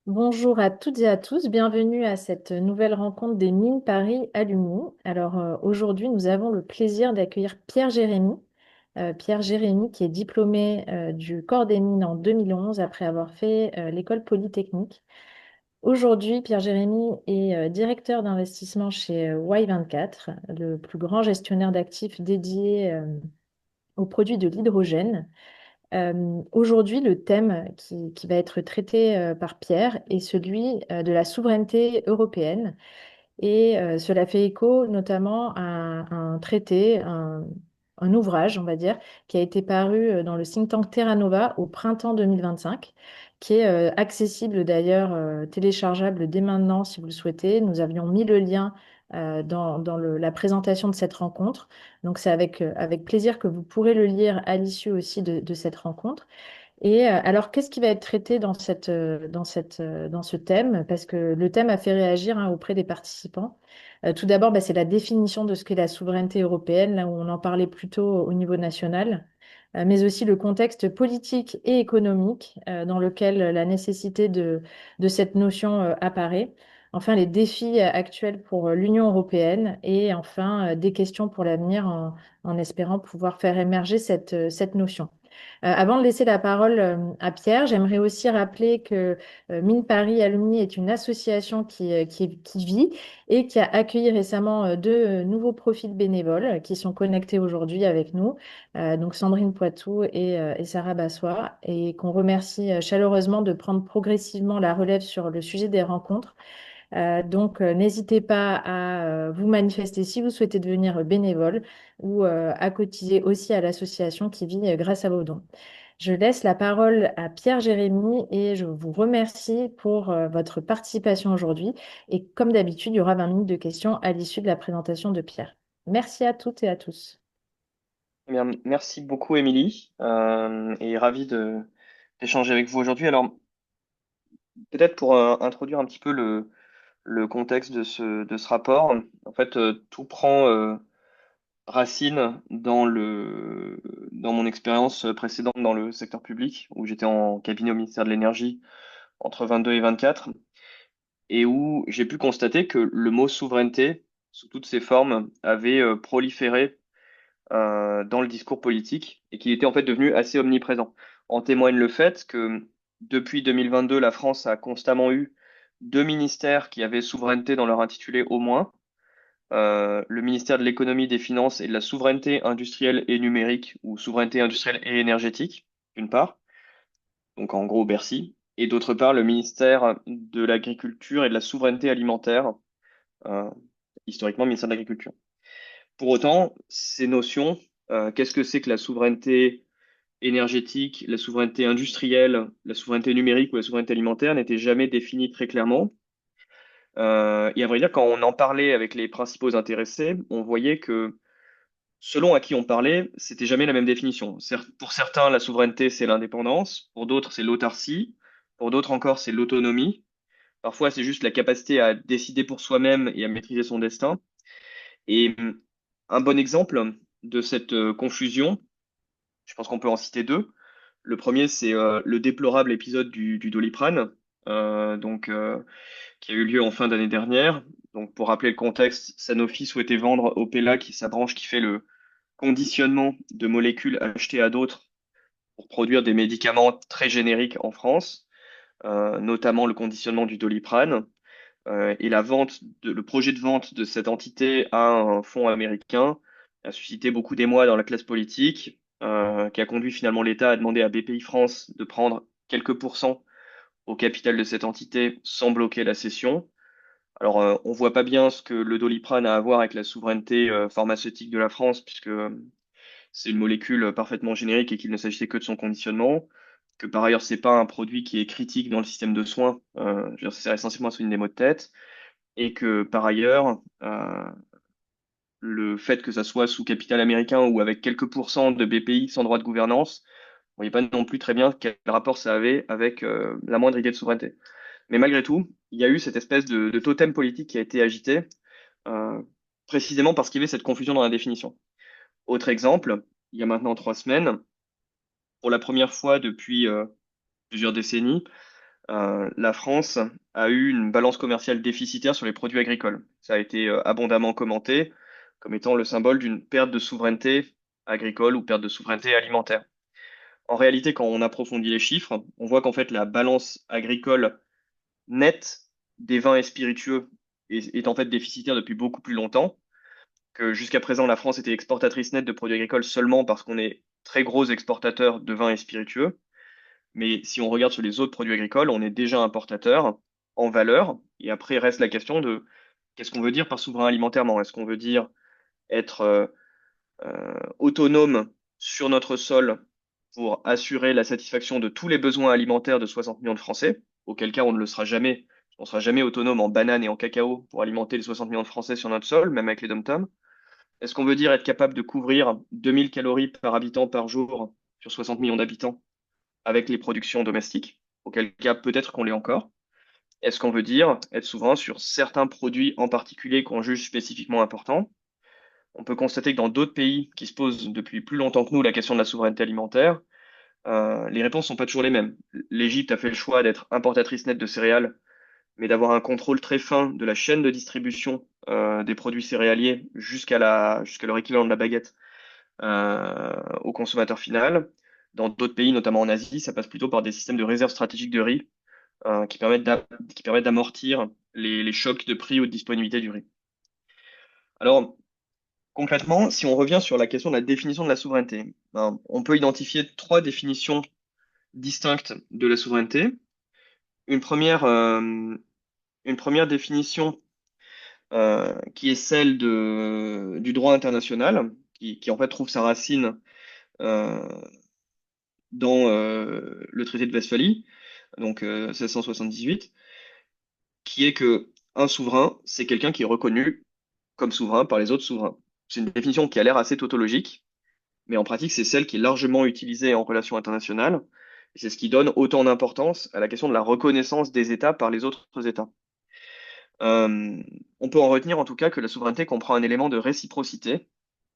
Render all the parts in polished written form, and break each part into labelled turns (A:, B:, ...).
A: Bonjour à toutes et à tous, bienvenue à cette nouvelle rencontre des Mines Paris Alumni. Aujourd'hui, nous avons le plaisir d'accueillir Pierre Jérémy. Pierre Jérémy qui est diplômé du corps des mines en 2011 après avoir fait l'école polytechnique. Aujourd'hui, Pierre Jérémy est directeur d'investissement chez Y24, le plus grand gestionnaire d'actifs dédié aux produits de l'hydrogène. Aujourd'hui, le thème qui va être traité par Pierre est celui de la souveraineté européenne. Cela fait écho notamment à un traité, un ouvrage, on va dire, qui a été paru dans le think tank Terra Nova au printemps 2025, qui est accessible d'ailleurs, téléchargeable dès maintenant si vous le souhaitez. Nous avions mis le lien dans la présentation de cette rencontre. Donc c'est avec plaisir que vous pourrez le lire à l'issue aussi de cette rencontre. Alors, qu'est-ce qui va être traité dans ce thème? Parce que le thème a fait réagir auprès des participants. Tout d'abord, c'est la définition de ce qu'est la souveraineté européenne, là où on en parlait plutôt au niveau national, mais aussi le contexte politique et économique dans lequel la nécessité de cette notion apparaît. Enfin, les défis actuels pour l'Union européenne et enfin des questions pour l'avenir en espérant pouvoir faire émerger cette notion. Avant de laisser la parole à Pierre, j'aimerais aussi rappeler que Mine Paris Alumni est une association qui vit et qui a accueilli récemment deux nouveaux profils bénévoles qui sont connectés aujourd'hui avec nous, donc Sandrine Poitou et Sarah Bassois, et qu'on remercie chaleureusement de prendre progressivement la relève sur le sujet des rencontres. N'hésitez pas à vous manifester si vous souhaitez devenir bénévole ou à cotiser aussi à l'association qui vit grâce à vos dons. Je laisse la parole à Pierre Jérémy et je vous remercie pour votre participation aujourd'hui. Et comme d'habitude, il y aura 20 minutes de questions à l'issue de la présentation de Pierre. Merci à toutes et à tous.
B: Eh bien, merci beaucoup, Émilie, et ravi d'échanger avec vous aujourd'hui. Alors, peut-être pour introduire un petit peu le contexte de ce rapport, en fait, tout prend racine dans mon expérience précédente dans le secteur public, où j'étais en cabinet au ministère de l'Énergie entre 22 et 24, et où j'ai pu constater que le mot souveraineté, sous toutes ses formes, avait proliféré dans le discours politique et qu'il était en fait devenu assez omniprésent. En témoigne le fait que depuis 2022, la France a constamment eu deux ministères qui avaient souveraineté dans leur intitulé au moins, le ministère de l'économie, des finances et de la souveraineté industrielle et numérique, ou souveraineté industrielle et énergétique, d'une part, donc en gros Bercy, et d'autre part le ministère de l'agriculture et de la souveraineté alimentaire, euh, historiquement ministère de l'agriculture. Pour autant, ces notions, qu'est-ce que c'est que la souveraineté énergétique, la souveraineté industrielle, la souveraineté numérique ou la souveraineté alimentaire n'étaient jamais définies très clairement. Et à vrai dire, quand on en parlait avec les principaux intéressés, on voyait que selon à qui on parlait, c'était jamais la même définition. Pour certains, la souveraineté, c'est l'indépendance, pour d'autres, c'est l'autarcie, pour d'autres encore, c'est l'autonomie. Parfois, c'est juste la capacité à décider pour soi-même et à maîtriser son destin. Et un bon exemple de cette confusion, je pense qu'on peut en citer deux. Le premier, c'est le déplorable épisode du Doliprane, qui a eu lieu en fin d'année dernière. Donc, pour rappeler le contexte, Sanofi souhaitait vendre Opella, qui est sa branche qui fait le conditionnement de molécules achetées à d'autres pour produire des médicaments très génériques en France, notamment le conditionnement du Doliprane. Et le projet de vente de cette entité à un fonds américain a suscité beaucoup d'émoi dans la classe politique, qui a conduit finalement l'État à demander à BPI France de prendre quelques pourcents au capital de cette entité sans bloquer la cession. Alors, on voit pas bien ce que le Doliprane a à voir avec la souveraineté pharmaceutique de la France, puisque c'est une molécule parfaitement générique et qu'il ne s'agissait que de son conditionnement. Que par ailleurs, c'est pas un produit qui est critique dans le système de soins. Je veux dire, c'est essentiellement une démo de tête et que par ailleurs, le fait que ça soit sous capital américain ou avec quelques pourcents de BPI sans droit de gouvernance, on voyait pas non plus très bien quel rapport ça avait avec la moindre idée de souveraineté. Mais malgré tout, il y a eu cette espèce de totem politique qui a été agité, euh, précisément parce qu'il y avait cette confusion dans la définition. Autre exemple, il y a maintenant 3 semaines, pour la première fois depuis plusieurs décennies, la France a eu une balance commerciale déficitaire sur les produits agricoles. Ça a été abondamment commenté comme étant le symbole d'une perte de souveraineté agricole ou perte de souveraineté alimentaire. En réalité, quand on approfondit les chiffres, on voit qu'en fait la balance agricole nette des vins et spiritueux est en fait déficitaire depuis beaucoup plus longtemps, que jusqu'à présent la France était exportatrice nette de produits agricoles seulement parce qu'on est très gros exportateur de vins et spiritueux. Mais si on regarde sur les autres produits agricoles, on est déjà importateur en valeur. Et après, reste la question de qu'est-ce qu'on veut dire par souverain alimentairement? Est-ce qu'on veut dire être autonome sur notre sol pour assurer la satisfaction de tous les besoins alimentaires de 60 millions de Français, auquel cas on ne le sera jamais. On ne sera jamais autonome en bananes et en cacao pour alimenter les 60 millions de Français sur notre sol, même avec les dom-toms. Est-ce qu'on veut dire être capable de couvrir 2000 calories par habitant par jour sur 60 millions d'habitants avec les productions domestiques, auquel cas peut-être qu'on l'est encore? Est-ce qu'on veut dire être souverain sur certains produits en particulier qu'on juge spécifiquement importants? On peut constater que dans d'autres pays qui se posent depuis plus longtemps que nous la question de la souveraineté alimentaire, les réponses sont pas toujours les mêmes. L'Égypte a fait le choix d'être importatrice nette de céréales, mais d'avoir un contrôle très fin de la chaîne de distribution des produits céréaliers jusqu'à leur équivalent de la baguette au consommateur final. Dans d'autres pays, notamment en Asie, ça passe plutôt par des systèmes de réserve stratégique de riz qui permettent d'amortir les chocs de prix ou de disponibilité du riz. Alors, concrètement, si on revient sur la question de la définition de la souveraineté, ben, on peut identifier trois définitions distinctes de la souveraineté. Une première, euh, une première définition qui est celle du droit international, qui en fait trouve sa racine euh, dans le traité de Westphalie, donc 1678, qui est que un souverain, c'est quelqu'un qui est reconnu comme souverain par les autres souverains. C'est une définition qui a l'air assez tautologique, mais en pratique, c'est celle qui est largement utilisée en relations internationales. Et c'est ce qui donne autant d'importance à la question de la reconnaissance des États par les autres États. Euh, on peut en retenir en tout cas que la souveraineté comprend un élément de réciprocité,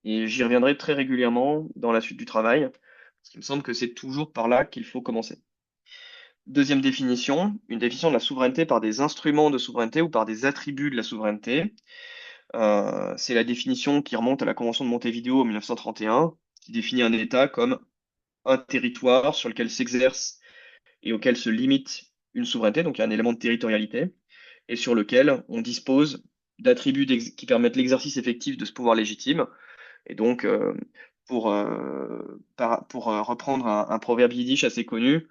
B: et j'y reviendrai très régulièrement dans la suite du travail, parce qu'il me semble que c'est toujours par là qu'il faut commencer. Deuxième définition, une définition de la souveraineté par des instruments de souveraineté ou par des attributs de la souveraineté. C'est la définition qui remonte à la Convention de Montevideo en 1931, qui définit un État comme un territoire sur lequel s'exerce et auquel se limite une souveraineté, donc il y a un élément de territorialité, et sur lequel on dispose d'attributs qui permettent l'exercice effectif de ce pouvoir légitime. Et donc, pour reprendre un proverbe yiddish assez connu,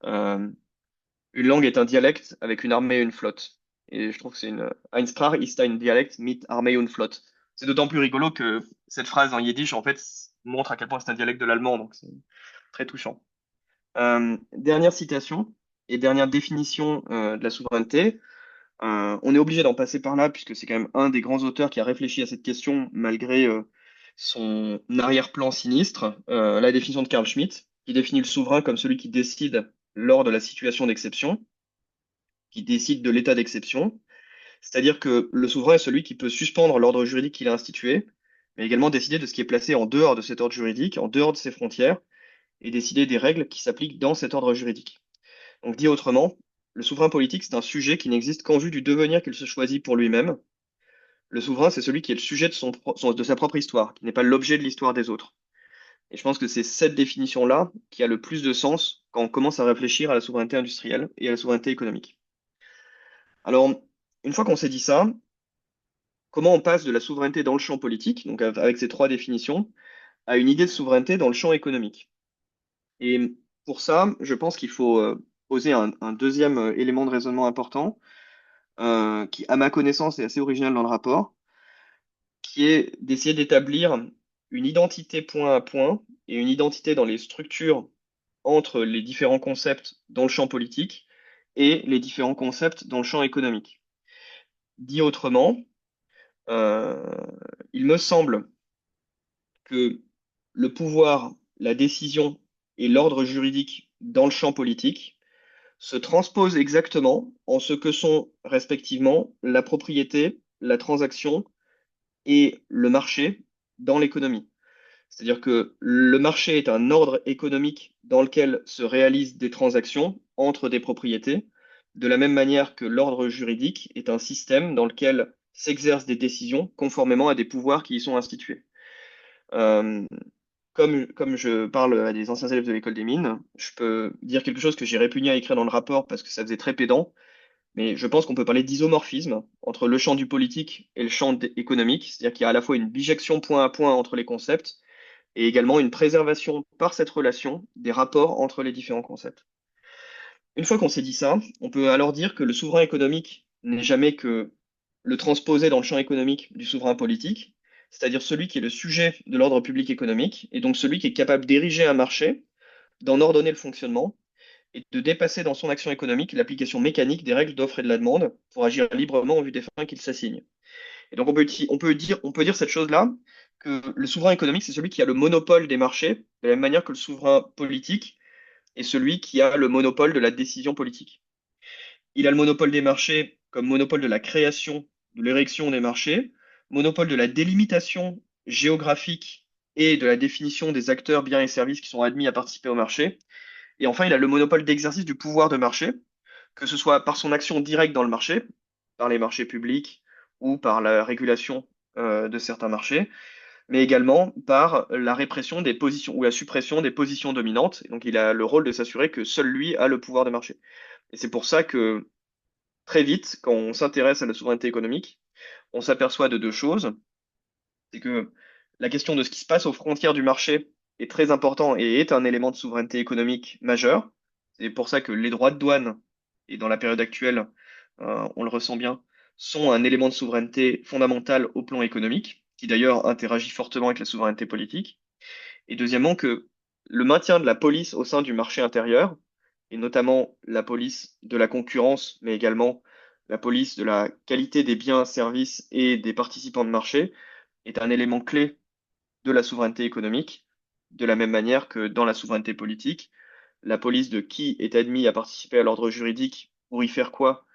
B: euh, une langue est un dialecte avec une armée et une flotte. Et je trouve que c'est Eine Sprache ist ein Dialekt mit Armee und Flotte. C'est d'autant plus rigolo que cette phrase en yiddish, en fait, montre à quel point c'est un dialecte de l'allemand, donc c'est très touchant. Dernière citation et dernière définition de la souveraineté. On est obligé d'en passer par là, puisque c'est quand même un des grands auteurs qui a réfléchi à cette question, malgré son arrière-plan sinistre. La définition de Carl Schmitt, qui définit le souverain comme celui qui décide lors de la situation d'exception, qui décide de l'état d'exception. C'est-à-dire que le souverain est celui qui peut suspendre l'ordre juridique qu'il a institué, mais également décider de ce qui est placé en dehors de cet ordre juridique, en dehors de ses frontières, et décider des règles qui s'appliquent dans cet ordre juridique. Donc dit autrement, le souverain politique, c'est un sujet qui n'existe qu'en vue du devenir qu'il se choisit pour lui-même. Le souverain, c'est celui qui est le sujet de sa propre histoire, qui n'est pas l'objet de l'histoire des autres. Et je pense que c'est cette définition-là qui a le plus de sens quand on commence à réfléchir à la souveraineté industrielle et à la souveraineté économique. Alors, une fois qu'on s'est dit ça, comment on passe de la souveraineté dans le champ politique, donc avec ces trois définitions, à une idée de souveraineté dans le champ économique? Et pour ça, je pense qu'il faut poser un deuxième élément de raisonnement important, qui, à ma connaissance, est assez original dans le rapport, qui est d'essayer d'établir une identité point à point et une identité dans les structures entre les différents concepts dans le champ politique et les différents concepts dans le champ économique. Dit autrement, euh, il me semble que le pouvoir, la décision et l'ordre juridique dans le champ politique se transposent exactement en ce que sont respectivement la propriété, la transaction et le marché dans l'économie. C'est-à-dire que le marché est un ordre économique dans lequel se réalisent des transactions entre des propriétés, de la même manière que l'ordre juridique est un système dans lequel s'exercent des décisions conformément à des pouvoirs qui y sont institués. Euh, comme je parle à des anciens élèves de l'école des mines, je peux dire quelque chose que j'ai répugné à écrire dans le rapport parce que ça faisait très pédant, mais je pense qu'on peut parler d'isomorphisme entre le champ du politique et le champ économique, c'est-à-dire qu'il y a à la fois une bijection point à point entre les concepts et également une préservation par cette relation des rapports entre les différents concepts. Une fois qu'on s'est dit ça, on peut alors dire que le souverain économique n'est jamais que le transposé dans le champ économique du souverain politique, c'est-à-dire celui qui est le sujet de l'ordre public économique, et donc celui qui est capable d'ériger un marché, d'en ordonner le fonctionnement, et de dépasser dans son action économique l'application mécanique des règles d'offre et de la demande pour agir librement en vue des fins qu'il s'assigne. Et donc on peut dire cette chose-là, que le souverain économique, c'est celui qui a le monopole des marchés, de la même manière que le souverain politique est celui qui a le monopole de la décision politique. Il a le monopole des marchés comme monopole de la création, de l'érection des marchés, monopole de la délimitation géographique et de la définition des acteurs, biens et services qui sont admis à participer au marché. Et enfin, il a le monopole d'exercice du pouvoir de marché, que ce soit par son action directe dans le marché, par les marchés publics ou par la régulation de certains marchés, mais également par la répression des positions ou la suppression des positions dominantes. Et donc, il a le rôle de s'assurer que seul lui a le pouvoir de marché. Et c'est pour ça que très vite, quand on s'intéresse à la souveraineté économique, on s'aperçoit de deux choses. C'est que la question de ce qui se passe aux frontières du marché est très important et est un élément de souveraineté économique majeur. C'est pour ça que les droits de douane, et dans la période actuelle, on le ressent bien, sont un élément de souveraineté fondamental au plan économique, qui d'ailleurs interagit fortement avec la souveraineté politique. Et deuxièmement, que le maintien de la police au sein du marché intérieur, et notamment la police de la concurrence, mais également la police de la qualité des biens, services et des participants de marché, est un élément clé de la souveraineté économique, de la même manière que dans la souveraineté politique, la police de qui est admis à participer à l'ordre juridique, pour y faire quoi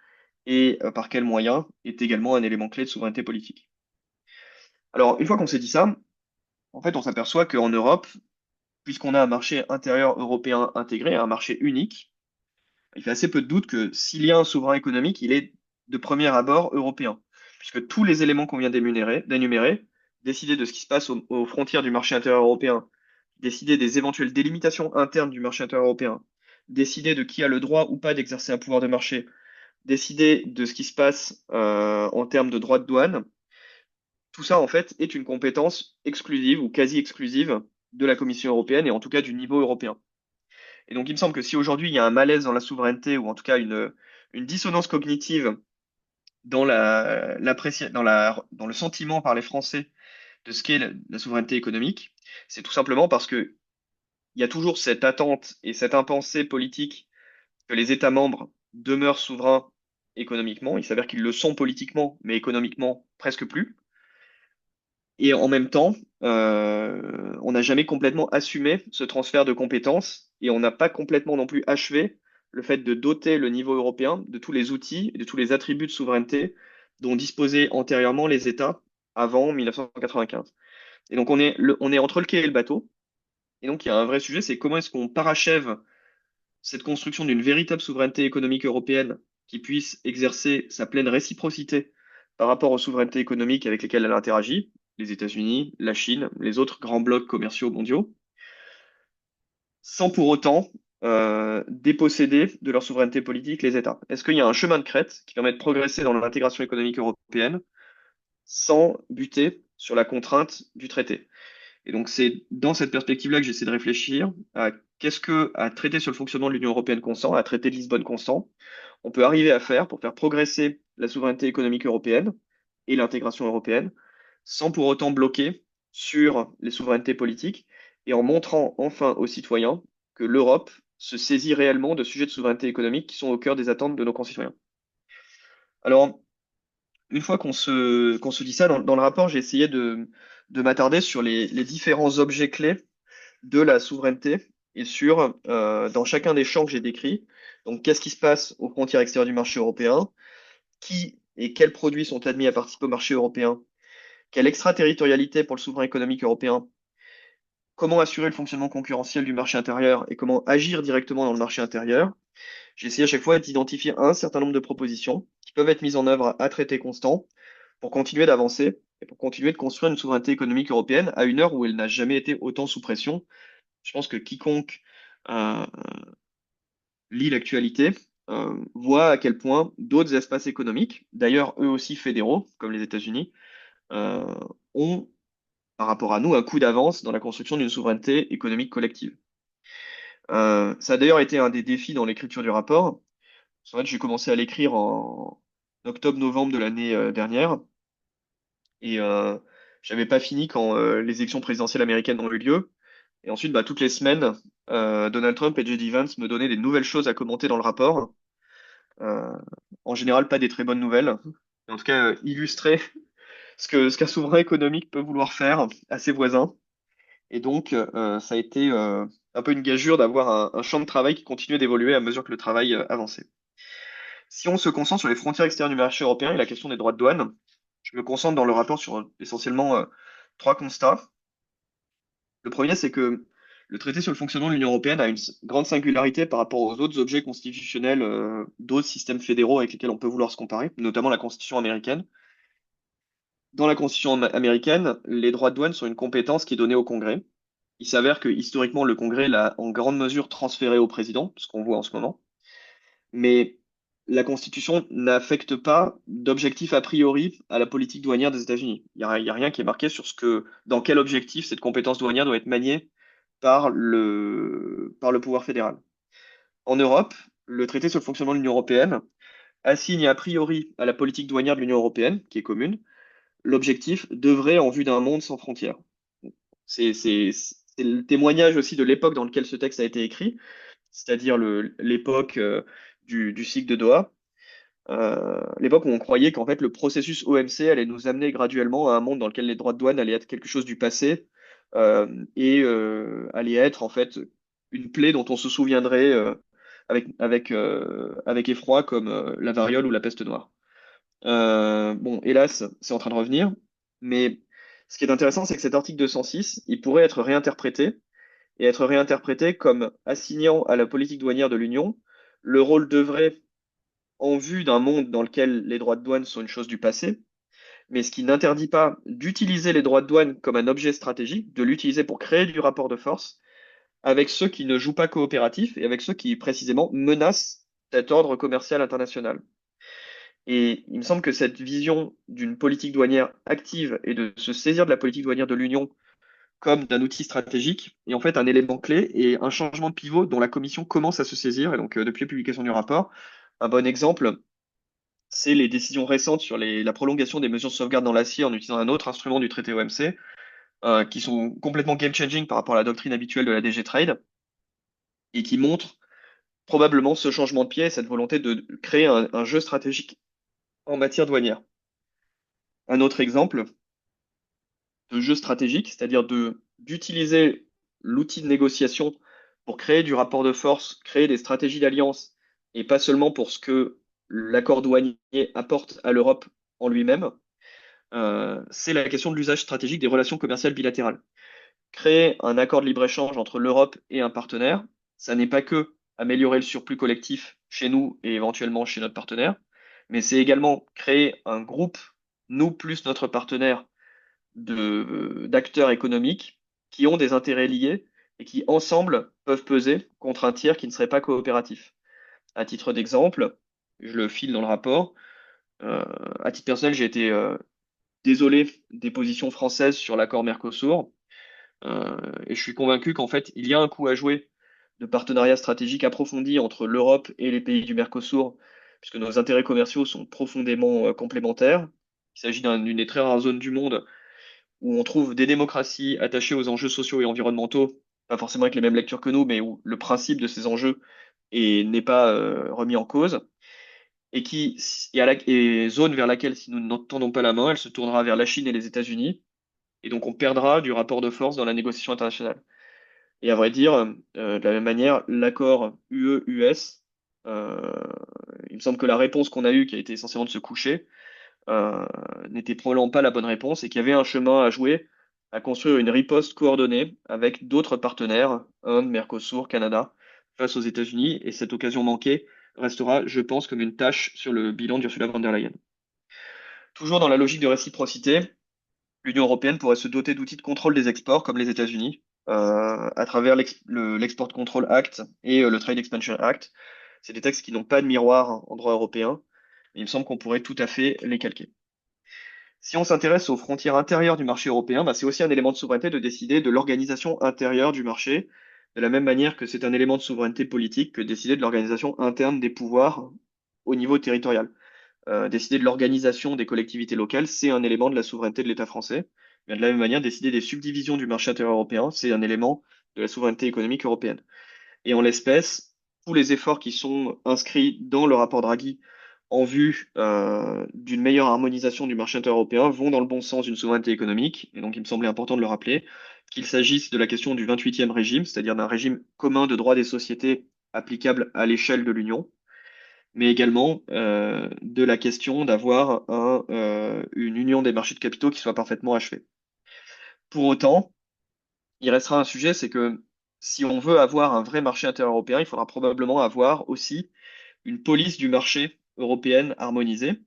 B: et par quels moyens, est également un élément clé de souveraineté politique. Alors, une fois qu'on s'est dit ça, en fait, on s'aperçoit qu'en Europe, puisqu'on a un marché intérieur européen intégré, un marché unique, il fait assez peu de doute que s'il y a un souverain économique, il est de premier abord européen, puisque tous les éléments qu'on vient d'énumérer, décider de ce qui se passe aux frontières du marché intérieur européen, décider des éventuelles délimitations internes du marché intérieur européen, décider de qui a le droit ou pas d'exercer un pouvoir de marché, décider de ce qui se passe en termes de droits de douane, tout ça en fait est une compétence exclusive ou quasi exclusive de la Commission européenne et en tout cas du niveau européen. Et donc, il me semble que si aujourd'hui il y a un malaise dans la souveraineté, ou en tout cas une dissonance cognitive dans dans le sentiment par les Français de ce qu'est la souveraineté économique, c'est tout simplement parce que il y a toujours cette attente et cette impensée politique que les États membres demeurent souverains économiquement. Il s'avère qu'ils le sont politiquement, mais économiquement presque plus. Et en même temps, on n'a jamais complètement assumé ce transfert de compétences et on n'a pas complètement non plus achevé le fait de doter le niveau européen de tous les outils et de tous les attributs de souveraineté dont disposaient antérieurement les États avant 1995. Et donc on est entre le quai et le bateau. Et donc il y a un vrai sujet, c'est comment est-ce qu'on parachève cette construction d'une véritable souveraineté économique européenne qui puisse exercer sa pleine réciprocité par rapport aux souverainetés économiques avec lesquelles elle interagit, les États-Unis, la Chine, les autres grands blocs commerciaux mondiaux, sans pour autant déposséder de leur souveraineté politique les États. Est-ce qu'il y a un chemin de crête qui permet de progresser dans l'intégration économique européenne sans buter sur la contrainte du traité? Et donc, c'est dans cette perspective-là que j'essaie de réfléchir à qu'est-ce que, à traiter sur le fonctionnement de l'Union européenne constant, à traiter de Lisbonne constant, on peut arriver à faire pour faire progresser la souveraineté économique européenne et l'intégration européenne, sans pour autant bloquer sur les souverainetés politiques et en montrant enfin aux citoyens que l'Europe se saisit réellement de sujets de souveraineté économique qui sont au cœur des attentes de nos concitoyens. Alors, une fois qu'on se dit ça, dans le rapport, j'ai essayé de m'attarder sur les différents objets clés de la souveraineté et sur, dans chacun des champs que j'ai décrits, donc qu'est-ce qui se passe aux frontières extérieures du marché européen, qui et quels produits sont admis à participer au marché européen, quelle extraterritorialité pour le souverain économique européen, comment assurer le fonctionnement concurrentiel du marché intérieur et comment agir directement dans le marché intérieur, j'ai essayé à chaque fois d'identifier un certain nombre de propositions qui peuvent être mises en œuvre à traité constant pour continuer d'avancer et pour continuer de construire une souveraineté économique européenne à une heure où elle n'a jamais été autant sous pression. Je pense que quiconque euh, lit l'actualité voit à quel point d'autres espaces économiques, d'ailleurs eux aussi fédéraux, comme les États-Unis, euh, ont, par rapport à nous, un coup d'avance dans la construction d'une souveraineté économique collective. Ça a d'ailleurs été un des défis dans l'écriture du rapport. En fait, j'ai commencé à l'écrire en octobre-novembre de l'année dernière et j'avais pas fini quand les élections présidentielles américaines ont eu lieu. Et ensuite, bah, toutes les semaines, Donald Trump et J.D. Vance me donnaient des nouvelles choses à commenter dans le rapport. Euh, En général, pas des très bonnes nouvelles. Mais en tout cas, illustrer ce qu'un souverain économique peut vouloir faire à ses voisins. Et donc, ça a été un peu une gageure d'avoir un champ de travail qui continuait d'évoluer à mesure que le travail avançait. Si on se concentre sur les frontières extérieures du marché européen et la question des droits de douane, je me concentre dans le rapport sur essentiellement trois constats. Le premier, c'est que le traité sur le fonctionnement de l'Union européenne a une grande singularité par rapport aux autres objets constitutionnels d'autres systèmes fédéraux avec lesquels on peut vouloir se comparer, notamment la Constitution américaine. Dans la Constitution américaine, les droits de douane sont une compétence qui est donnée au Congrès. Il s'avère que historiquement, le Congrès l'a en grande mesure transféré au président, ce qu'on voit en ce moment. Mais la Constitution n'affecte pas d'objectif a priori à la politique douanière des États-Unis. Il y a rien qui est marqué sur dans quel objectif cette compétence douanière doit être maniée par le pouvoir fédéral. En Europe, le traité sur le fonctionnement de l'Union européenne assigne a priori à la politique douanière de l'Union européenne, qui est commune, l'objectif d'œuvrer en vue d'un monde sans frontières. C'est le témoignage aussi de l'époque dans laquelle ce texte a été écrit, c'est-à-dire l'époque du cycle de Doha, l'époque où on croyait qu'en fait le processus OMC allait nous amener graduellement à un monde dans lequel les droits de douane allaient être quelque chose du passé et allaient être en fait une plaie dont on se souviendrait avec effroi comme la variole ou la peste noire. Bon, hélas, c'est en train de revenir, mais ce qui est intéressant, c'est que cet article 206, il pourrait être réinterprété et être réinterprété comme assignant à la politique douanière de l'Union le rôle d'œuvrer en vue d'un monde dans lequel les droits de douane sont une chose du passé, mais ce qui n'interdit pas d'utiliser les droits de douane comme un objet stratégique, de l'utiliser pour créer du rapport de force avec ceux qui ne jouent pas coopératif et avec ceux qui précisément menacent cet ordre commercial international. Et il me semble que cette vision d'une politique douanière active et de se saisir de la politique douanière de l'Union comme d'un outil stratégique est en fait un élément clé et un changement de pivot dont la Commission commence à se saisir. Et donc, depuis la publication du rapport, un bon exemple, c'est les décisions récentes sur la prolongation des mesures de sauvegarde dans l'acier en utilisant un autre instrument du traité OMC, qui sont complètement game-changing par rapport à la doctrine habituelle de la DG Trade et qui montrent probablement ce changement de pied et cette volonté de créer un jeu stratégique en matière douanière. Un autre exemple de jeu stratégique, c'est-à-dire d'utiliser l'outil de négociation pour créer du rapport de force, créer des stratégies d'alliance, et pas seulement pour ce que l'accord douanier apporte à l'Europe en lui-même, c'est la question de l'usage stratégique des relations commerciales bilatérales. Créer un accord de libre-échange entre l'Europe et un partenaire, ça n'est pas que améliorer le surplus collectif chez nous et éventuellement chez notre partenaire, mais c'est également créer un groupe, nous plus notre partenaire, d'acteurs économiques qui ont des intérêts liés et qui, ensemble, peuvent peser contre un tiers qui ne serait pas coopératif. À titre d'exemple, je le file dans le rapport, euh, à titre personnel, j'ai été désolé des positions françaises sur l'accord Mercosur, et je suis convaincu qu'en fait, il y a un coup à jouer de partenariat stratégique approfondi entre l'Europe et les pays du Mercosur, puisque nos intérêts commerciaux sont profondément complémentaires. Il s'agit d'une des très rares zones du monde où on trouve des démocraties attachées aux enjeux sociaux et environnementaux, pas forcément avec les mêmes lectures que nous, mais où le principe de ces enjeux n'est pas remis en cause, et zone vers laquelle, si nous n'entendons pas la main, elle se tournera vers la Chine et les États-Unis, et donc on perdra du rapport de force dans la négociation internationale. Et à vrai dire, de la même manière, l'accord UE-US, euh, il me semble que la réponse qu'on a eue, qui a été essentiellement de se coucher, euh, n'était probablement pas la bonne réponse et qu'il y avait un chemin à jouer à construire une riposte coordonnée avec d'autres partenaires, Inde, Mercosur, Canada, face aux États-Unis. Et cette occasion manquée restera, je pense, comme une tâche sur le bilan d'Ursula von der Leyen. Toujours dans la logique de réciprocité, l'Union européenne pourrait se doter d'outils de contrôle des exports, comme les États-Unis, à travers l'Export Control Act et le Trade Expansion Act. C'est des textes qui n'ont pas de miroir en droit européen, mais il me semble qu'on pourrait tout à fait les calquer. Si on s'intéresse aux frontières intérieures du marché européen, bah, c'est aussi un élément de souveraineté de décider de l'organisation intérieure du marché, de la même manière que c'est un élément de souveraineté politique que décider de l'organisation interne des pouvoirs au niveau territorial. Décider de l'organisation des collectivités locales, c'est un élément de la souveraineté de l'État français. Mais de la même manière, décider des subdivisions du marché intérieur européen, c'est un élément de la souveraineté économique européenne. Et en l'espèce, tous les efforts qui sont inscrits dans le rapport Draghi en vue d'une meilleure harmonisation du marché intérieur européen vont dans le bon sens d'une souveraineté économique. Et donc, il me semblait important de le rappeler, qu'il s'agisse de la question du 28e régime, c'est-à-dire d'un régime commun de droit des sociétés applicable à l'échelle de l'Union, mais également de la question d'avoir une union des marchés de capitaux qui soit parfaitement achevée. Pour autant, il restera un sujet, c'est que si on veut avoir un vrai marché intérieur européen, il faudra probablement avoir aussi une police du marché européenne harmonisée.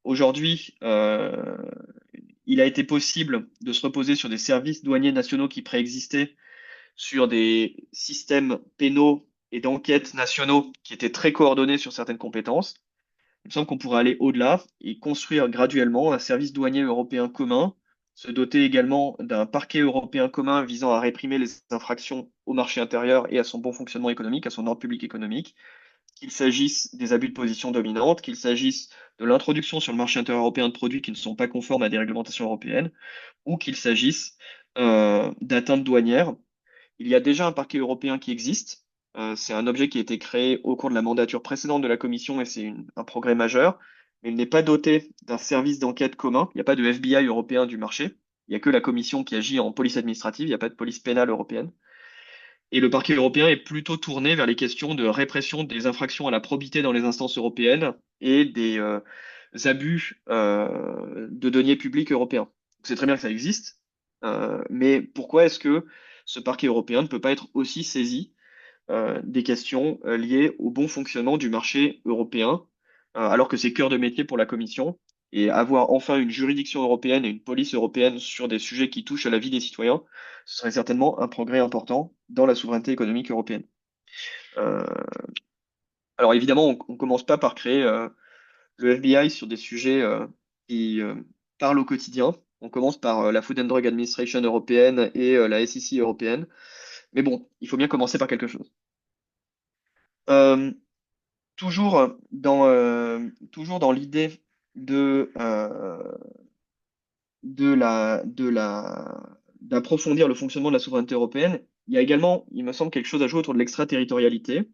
B: Aujourd'hui, il a été possible de se reposer sur des services douaniers nationaux qui préexistaient, sur des systèmes pénaux et d'enquête nationaux qui étaient très coordonnés sur certaines compétences. Il me semble qu'on pourrait aller au-delà et construire graduellement un service douanier européen commun, se doter également d'un parquet européen commun visant à réprimer les infractions au marché intérieur et à son bon fonctionnement économique, à son ordre public économique, qu'il s'agisse des abus de position dominante, qu'il s'agisse de l'introduction sur le marché intérieur européen de produits qui ne sont pas conformes à des réglementations européennes, ou qu'il s'agisse d'atteintes douanières. Il y a déjà un parquet européen qui existe. C'est un objet qui a été créé au cours de la mandature précédente de la Commission et c'est un progrès majeur. Mais il n'est pas doté d'un service d'enquête commun. Il n'y a pas de FBI européen du marché. Il n'y a que la Commission qui agit en police administrative. Il n'y a pas de police pénale européenne. Et le parquet européen est plutôt tourné vers les questions de répression des infractions à la probité dans les instances européennes et des abus de deniers publics européens. C'est très bien que ça existe, mais pourquoi est-ce que ce parquet européen ne peut pas être aussi saisi des questions liées au bon fonctionnement du marché européen, alors que c'est cœur de métier pour la Commission, et avoir enfin une juridiction européenne et une police européenne sur des sujets qui touchent à la vie des citoyens, ce serait certainement un progrès important dans la souveraineté économique européenne. Euh, alors évidemment, on commence pas par créer le FBI sur des sujets qui parlent au quotidien. On commence par la Food and Drug Administration européenne et la SEC européenne. Mais bon, il faut bien commencer par quelque chose. Euh, toujours dans l'idée de, d'approfondir le fonctionnement de la souveraineté européenne, il y a également, il me semble, quelque chose à jouer autour de l'extraterritorialité.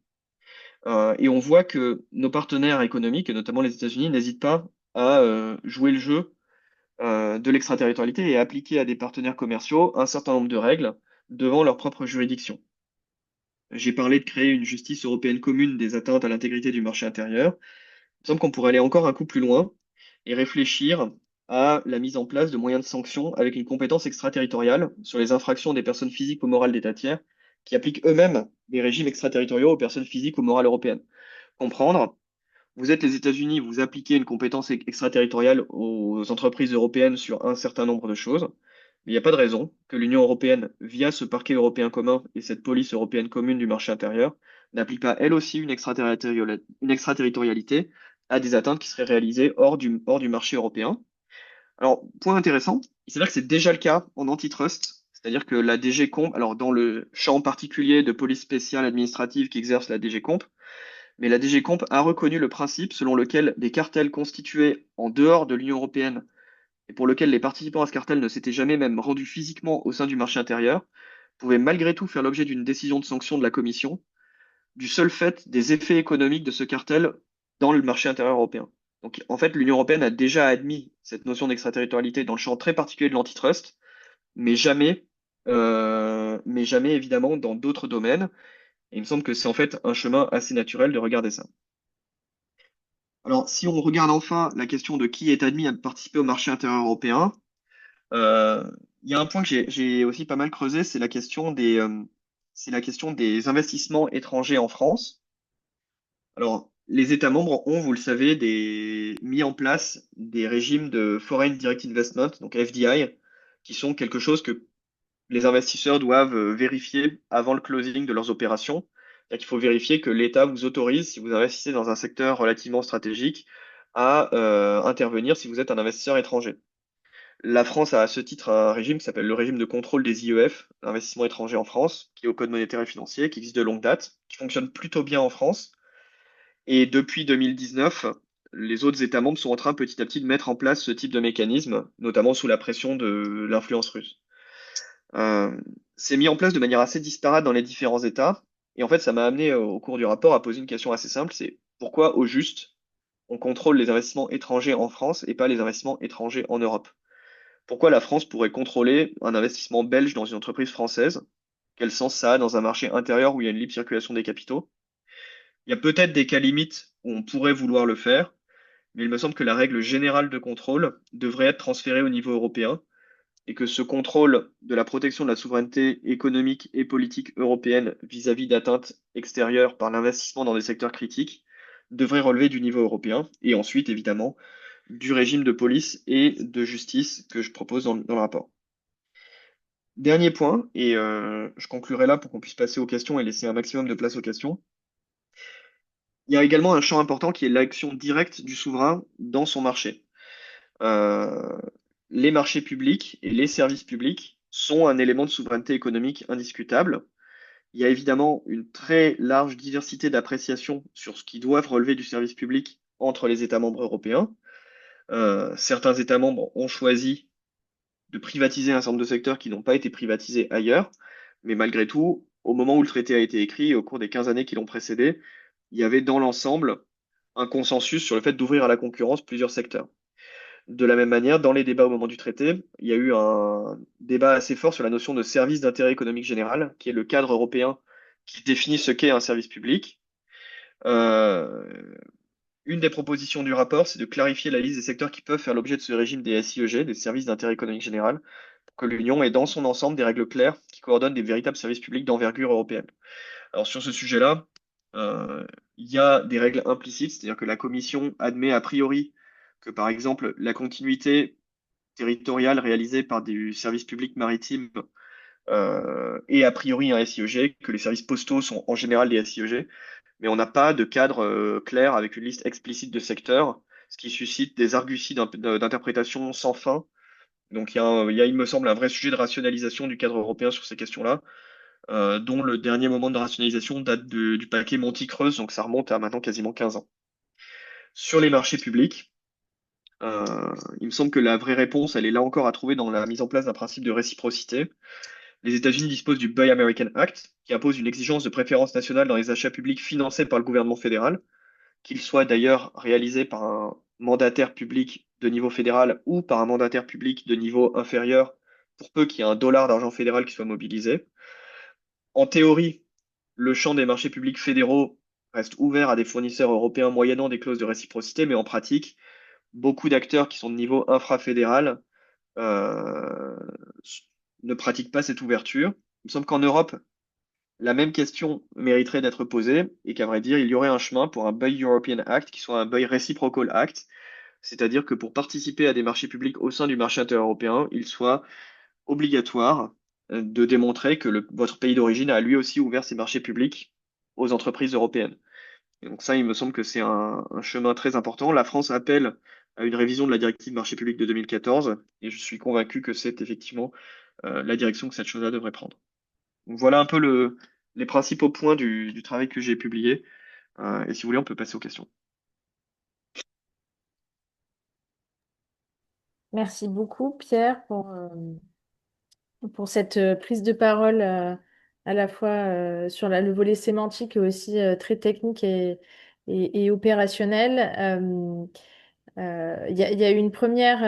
B: Et on voit que nos partenaires économiques, et notamment les États-Unis, n'hésitent pas à jouer le jeu de l'extraterritorialité et à appliquer à des partenaires commerciaux un certain nombre de règles devant leur propre juridiction. J'ai parlé de créer une justice européenne commune des atteintes à l'intégrité du marché intérieur. Il me semble qu'on pourrait aller encore un coup plus loin et réfléchir à la mise en place de moyens de sanction avec une compétence extraterritoriale sur les infractions des personnes physiques ou morales d'États tiers qui appliquent eux-mêmes des régimes extraterritoriaux aux personnes physiques ou morales européennes. Comprendre, vous êtes les États-Unis, vous appliquez une compétence extraterritoriale aux entreprises européennes sur un certain nombre de choses. Mais il n'y a pas de raison que l'Union européenne, via ce parquet européen commun et cette police européenne commune du marché intérieur, n'applique pas elle aussi une extraterritorialité à des atteintes qui seraient réalisées hors du marché européen. Alors, point intéressant, il s'avère que c'est déjà le cas en antitrust, c'est-à-dire que la DG Comp, alors dans le champ particulier de police spéciale administrative qu'exerce la DG Comp, mais la DG Comp a reconnu le principe selon lequel des cartels constitués en dehors de l'Union européenne et pour lequel les participants à ce cartel ne s'étaient jamais même rendus physiquement au sein du marché intérieur pouvaient malgré tout faire l'objet d'une décision de sanction de la Commission du seul fait des effets économiques de ce cartel dans le marché intérieur européen. Donc en fait, l'Union européenne a déjà admis cette notion d'extraterritorialité dans le champ très particulier de l'antitrust, mais jamais évidemment dans d'autres domaines. Et il me semble que c'est en fait un chemin assez naturel de regarder ça. Alors, si on regarde enfin la question de qui est admis à participer au marché intérieur européen, euh, Il y a un point que j'ai aussi pas mal creusé, c'est la question des investissements étrangers en France. Alors, les États membres ont, vous le savez, mis en place des régimes de Foreign Direct Investment, donc FDI, qui sont quelque chose que les investisseurs doivent vérifier avant le closing de leurs opérations. C'est-à-dire qu'il faut vérifier que l'État vous autorise, si vous investissez dans un secteur relativement stratégique, à intervenir si vous êtes un investisseur étranger. La France a à ce titre un régime qui s'appelle le régime de contrôle des IEF, l'investissement étranger en France, qui est au Code monétaire et financier, qui existe de longue date, qui fonctionne plutôt bien en France. Et depuis 2019, les autres États membres sont en train petit à petit de mettre en place ce type de mécanisme, notamment sous la pression de l'influence russe. Euh, c'est mis en place de manière assez disparate dans les différents États. Et en fait, ça m'a amené au cours du rapport à poser une question assez simple, c'est pourquoi au juste on contrôle les investissements étrangers en France et pas les investissements étrangers en Europe? Pourquoi la France pourrait contrôler un investissement belge dans une entreprise française? Quel sens ça a dans un marché intérieur où il y a une libre circulation des capitaux? Il y a peut-être des cas limites où on pourrait vouloir le faire, mais il me semble que la règle générale de contrôle devrait être transférée au niveau européen et que ce contrôle de la protection de la souveraineté économique et politique européenne vis-à-vis d'atteintes extérieures par l'investissement dans des secteurs critiques devrait relever du niveau européen et ensuite, évidemment, du régime de police et de justice que je propose dans le rapport. Dernier point, et je conclurai là pour qu'on puisse passer aux questions et laisser un maximum de place aux questions. Il y a également un champ important qui est l'action directe du souverain dans son marché. Euh, les marchés publics et les services publics sont un élément de souveraineté économique indiscutable. Il y a évidemment une très large diversité d'appréciations sur ce qui doivent relever du service public entre les États membres européens. Certains États membres ont choisi de privatiser un certain nombre de secteurs qui n'ont pas été privatisés ailleurs. Mais malgré tout, au moment où le traité a été écrit, et au cours des 15 années qui l'ont précédé, il y avait dans l'ensemble un consensus sur le fait d'ouvrir à la concurrence plusieurs secteurs. De la même manière, dans les débats au moment du traité, il y a eu un débat assez fort sur la notion de service d'intérêt économique général, qui est le cadre européen qui définit ce qu'est un service public. Euh, une des propositions du rapport, c'est de clarifier la liste des secteurs qui peuvent faire l'objet de ce régime des SIEG, des services d'intérêt économique général, pour que l'Union ait dans son ensemble des règles claires qui coordonnent des véritables services publics d'envergure européenne. Alors sur ce sujet-là, euh, il y a des règles implicites, c'est-à-dire que la Commission admet a priori que par exemple la continuité territoriale réalisée par des services publics maritimes est a priori un SIEG, que les services postaux sont en général des SIEG, mais on n'a pas de cadre clair avec une liste explicite de secteurs, ce qui suscite des arguties d'interprétation sans fin. Donc il me semble, un vrai sujet de rationalisation du cadre européen sur ces questions-là, dont le dernier moment de rationalisation date du paquet Monti-Creuse, donc ça remonte à maintenant quasiment 15 ans. Sur les marchés publics, il me semble que la vraie réponse, elle est là encore à trouver dans la mise en place d'un principe de réciprocité. Les États-Unis disposent du Buy American Act, qui impose une exigence de préférence nationale dans les achats publics financés par le gouvernement fédéral, qu'ils soient d'ailleurs réalisés par un mandataire public de niveau fédéral ou par un mandataire public de niveau inférieur, pour peu qu'il y ait un dollar d'argent fédéral qui soit mobilisé. En théorie, le champ des marchés publics fédéraux reste ouvert à des fournisseurs européens moyennant des clauses de réciprocité, mais en pratique, beaucoup d'acteurs qui sont de niveau infrafédéral euh, ne pratiquent pas cette ouverture. Il me semble qu'en Europe, la même question mériterait d'être posée et qu'à vrai dire, il y aurait un chemin pour un Buy European Act qui soit un Buy Reciprocal Act, c'est-à-dire que pour participer à des marchés publics au sein du marché intérieur européen, il soit obligatoire de démontrer que votre pays d'origine a lui aussi ouvert ses marchés publics aux entreprises européennes. Et donc ça, il me semble que c'est un chemin très important. La France appelle à une révision de la directive marché public de 2014 et je suis convaincu que c'est effectivement la direction que cette chose-là devrait prendre. Donc voilà un peu les principaux points du travail que j'ai publié. Et si vous voulez, on peut passer aux questions.
A: Merci beaucoup, Pierre, pour cette prise de parole à la fois sur le volet sémantique et aussi très technique et opérationnel. Il y a eu une première,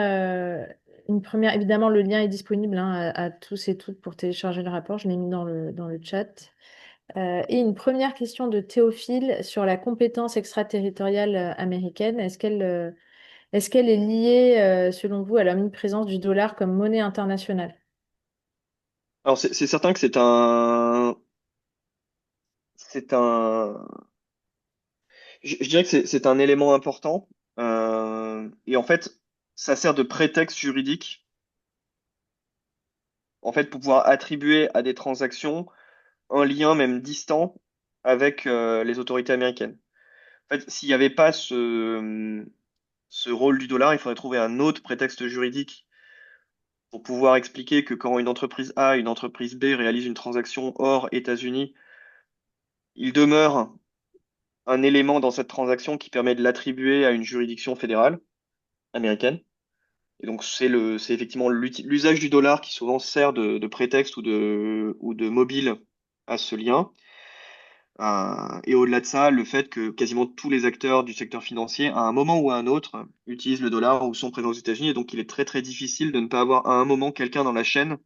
A: évidemment, le lien est disponible hein, à tous et toutes pour télécharger le rapport. Je l'ai mis dans le chat. Et une première question de Théophile sur la compétence extraterritoriale américaine. Est-ce qu'elle est liée, selon vous, à l'omniprésence du dollar comme monnaie internationale?
B: Alors c'est certain que c'est un, je dirais que c'est un élément important. Et en fait, ça sert de prétexte juridique, en fait, pour pouvoir attribuer à des transactions un lien même distant avec les autorités américaines. En fait, s'il n'y avait pas ce rôle du dollar, il faudrait trouver un autre prétexte juridique pour pouvoir expliquer que quand une entreprise A et une entreprise B réalisent une transaction hors États-Unis, il demeure un élément dans cette transaction qui permet de l'attribuer à une juridiction fédérale américaine. Et donc c'est effectivement l'usage du dollar qui souvent sert de prétexte ou de mobile à ce lien. Et au-delà de ça, le fait que quasiment tous les acteurs du secteur financier, à un moment ou à un autre, utilisent le dollar ou sont présents aux États-Unis. Et donc il est très très difficile de ne pas avoir à un moment quelqu'un dans la chaîne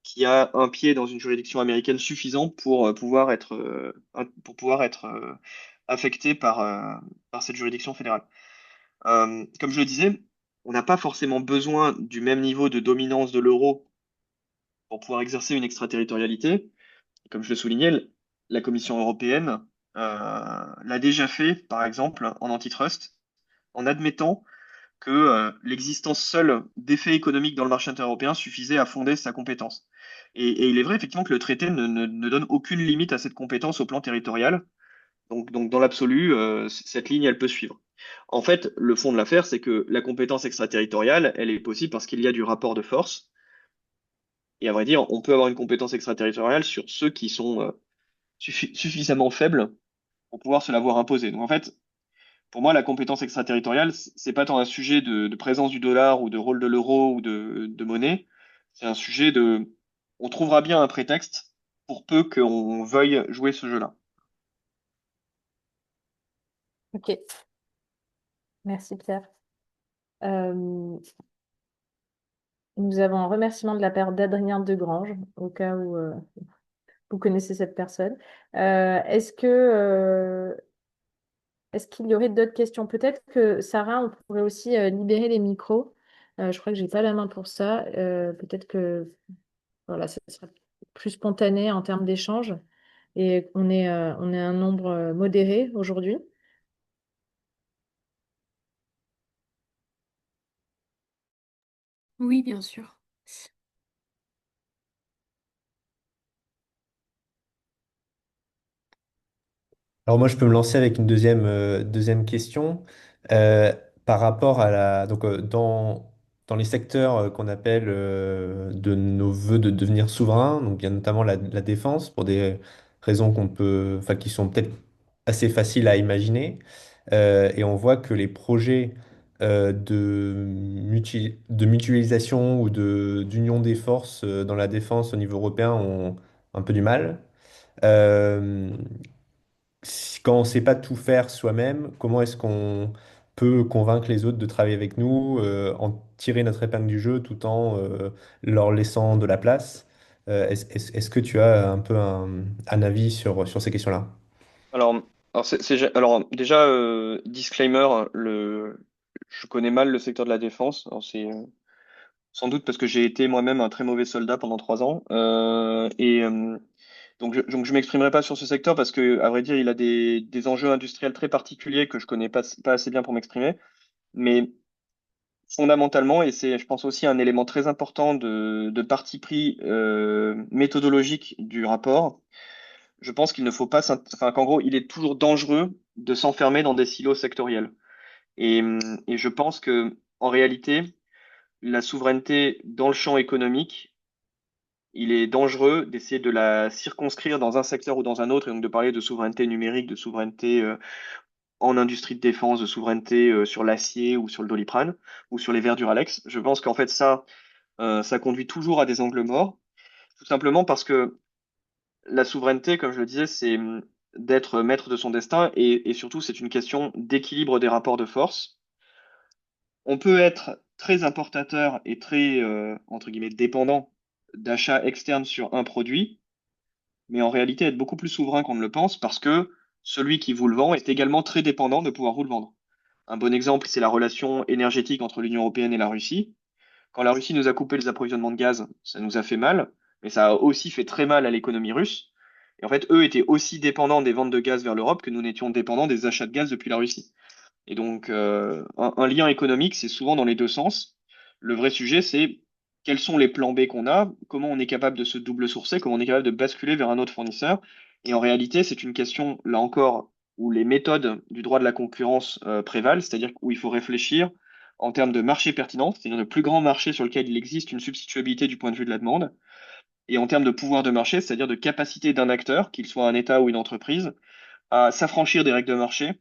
B: qui a un pied dans une juridiction américaine suffisant pour pouvoir être affecté par cette juridiction fédérale. Comme je le disais, on n'a pas forcément besoin du même niveau de dominance de l'euro pour pouvoir exercer une extraterritorialité. Comme je le soulignais, la Commission européenne l'a déjà fait, par exemple, en antitrust, en admettant que l'existence seule d'effets économiques dans le marché intérieur européen suffisait à fonder sa compétence. Et il est vrai effectivement que le traité ne donne aucune limite à cette compétence au plan territorial. Donc dans l'absolu, cette ligne, elle peut suivre. En fait, le fond de l'affaire, c'est que la compétence extraterritoriale, elle est possible parce qu'il y a du rapport de force. Et à vrai dire, on peut avoir une compétence extraterritoriale sur ceux qui sont suffisamment faibles pour pouvoir se la voir imposer. Donc en fait, pour moi, la compétence extraterritoriale, c'est pas tant un sujet de présence du dollar ou de rôle de l'euro ou de monnaie. C'est un sujet de, on trouvera bien un prétexte pour peu qu'on veuille jouer ce jeu-là.
A: Ok, merci Pierre. Euh, Nous avons un remerciement de la part d'Adrien Degrange, au cas où vous connaissez cette personne. Est-ce qu'il y aurait d'autres questions? Peut-être que Sarah, on pourrait aussi libérer les micros. Je crois que j'ai pas la main pour ça. Peut-être que voilà, ça sera plus spontané en termes d'échange. Et on est un nombre modéré aujourd'hui.
C: Oui, bien sûr.
D: Alors moi, je peux me lancer avec une deuxième question. Euh, Par rapport à dans les secteurs qu'on appelle de nos voeux de devenir souverain, donc il y a notamment la défense pour des raisons enfin, qui sont peut-être assez faciles à imaginer. Et on voit que les projets de mutualisation ou d'union des forces dans la défense au niveau européen ont un peu du mal. Euh, Quand on ne sait pas tout faire soi-même, comment est-ce qu'on peut convaincre les autres de travailler avec nous, en tirer notre épingle du jeu tout en leur laissant de la place? Est-ce que tu as un peu un avis sur ces questions-là?
B: Alors, alors déjà, disclaimer, je connais mal le secteur de la défense. Alors c'est sans doute parce que j'ai été moi-même un très mauvais soldat pendant 3 ans. Donc je m'exprimerai pas sur ce secteur parce que, à vrai dire, il a des enjeux industriels très particuliers que je connais pas assez bien pour m'exprimer. Mais fondamentalement, et c'est, je pense aussi un élément très important de parti pris méthodologique du rapport, je pense qu'il ne faut pas, enfin qu'en gros, il est toujours dangereux de s'enfermer dans des silos sectoriels. Et je pense que en réalité, la souveraineté dans le champ économique, il est dangereux d'essayer de la circonscrire dans un secteur ou dans un autre, et donc de parler de souveraineté numérique, de souveraineté en industrie de défense, de souveraineté sur l'acier ou sur le Doliprane ou sur les verres Duralex. Je pense qu'en fait ça conduit toujours à des angles morts, tout simplement parce que la souveraineté, comme je le disais, c'est d'être maître de son destin et surtout c'est une question d'équilibre des rapports de force. On peut être très importateur et très, entre guillemets, dépendant d'achats externes sur un produit, mais en réalité être beaucoup plus souverain qu'on ne le pense parce que celui qui vous le vend est également très dépendant de pouvoir vous le vendre. Un bon exemple, c'est la relation énergétique entre l'Union européenne et la Russie. Quand la Russie nous a coupé les approvisionnements de gaz, ça nous a fait mal, mais ça a aussi fait très mal à l'économie russe. Et en fait, eux étaient aussi dépendants des ventes de gaz vers l'Europe que nous n'étions dépendants des achats de gaz depuis la Russie. Et donc, un lien économique, c'est souvent dans les deux sens. Le vrai sujet, c'est quels sont les plans B qu'on a, comment on est capable de se double sourcer, comment on est capable de basculer vers un autre fournisseur. Et en réalité, c'est une question, là encore, où les méthodes du droit de la concurrence prévalent, c'est-à-dire où il faut réfléchir en termes de marché pertinent, c'est-à-dire le plus grand marché sur lequel il existe une substituabilité du point de vue de la demande, et en termes de pouvoir de marché, c'est-à-dire de capacité d'un acteur, qu'il soit un État ou une entreprise, à s'affranchir des règles de marché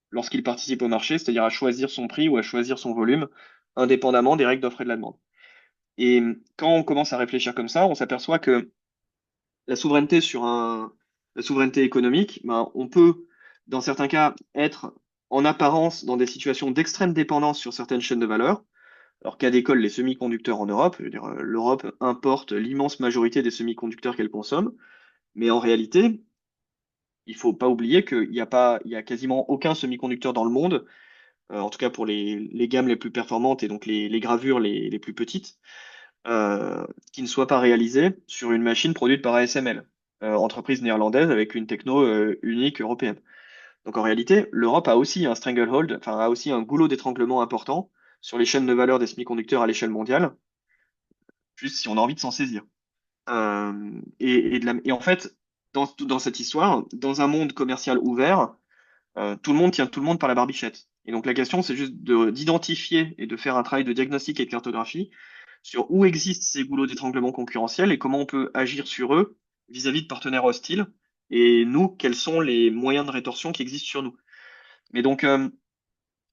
B: lorsqu'il participe au marché, c'est-à-dire à choisir son prix ou à choisir son volume, indépendamment des règles d'offre et de la demande. Et quand on commence à réfléchir comme ça, on s'aperçoit que la souveraineté la souveraineté économique, ben, on peut, dans certains cas, être en apparence dans des situations d'extrême dépendance sur certaines chaînes de valeur. Alors cas d'école, les semi-conducteurs en Europe, je veux dire, l'Europe importe l'immense majorité des semi-conducteurs qu'elle consomme, mais en réalité, il faut pas oublier il y a quasiment aucun semi-conducteur dans le monde, en tout cas pour les gammes les plus performantes et donc les gravures les plus petites, qui ne soit pas réalisé sur une machine produite par ASML, entreprise néerlandaise avec une techno unique européenne. Donc en réalité, l'Europe a aussi un stranglehold, enfin a aussi un goulot d'étranglement important sur les chaînes de valeur des semi-conducteurs à l'échelle mondiale, juste si on a envie de s'en saisir. Et en fait, dans cette histoire, dans un monde commercial ouvert, tout le monde tient tout le monde par la barbichette. Et donc la question, c'est juste d'identifier et de faire un travail de diagnostic et de cartographie sur où existent ces goulots d'étranglement concurrentiels et comment on peut agir sur eux vis-à-vis de partenaires hostiles. Et nous, quels sont les moyens de rétorsion qui existent sur nous. Mais donc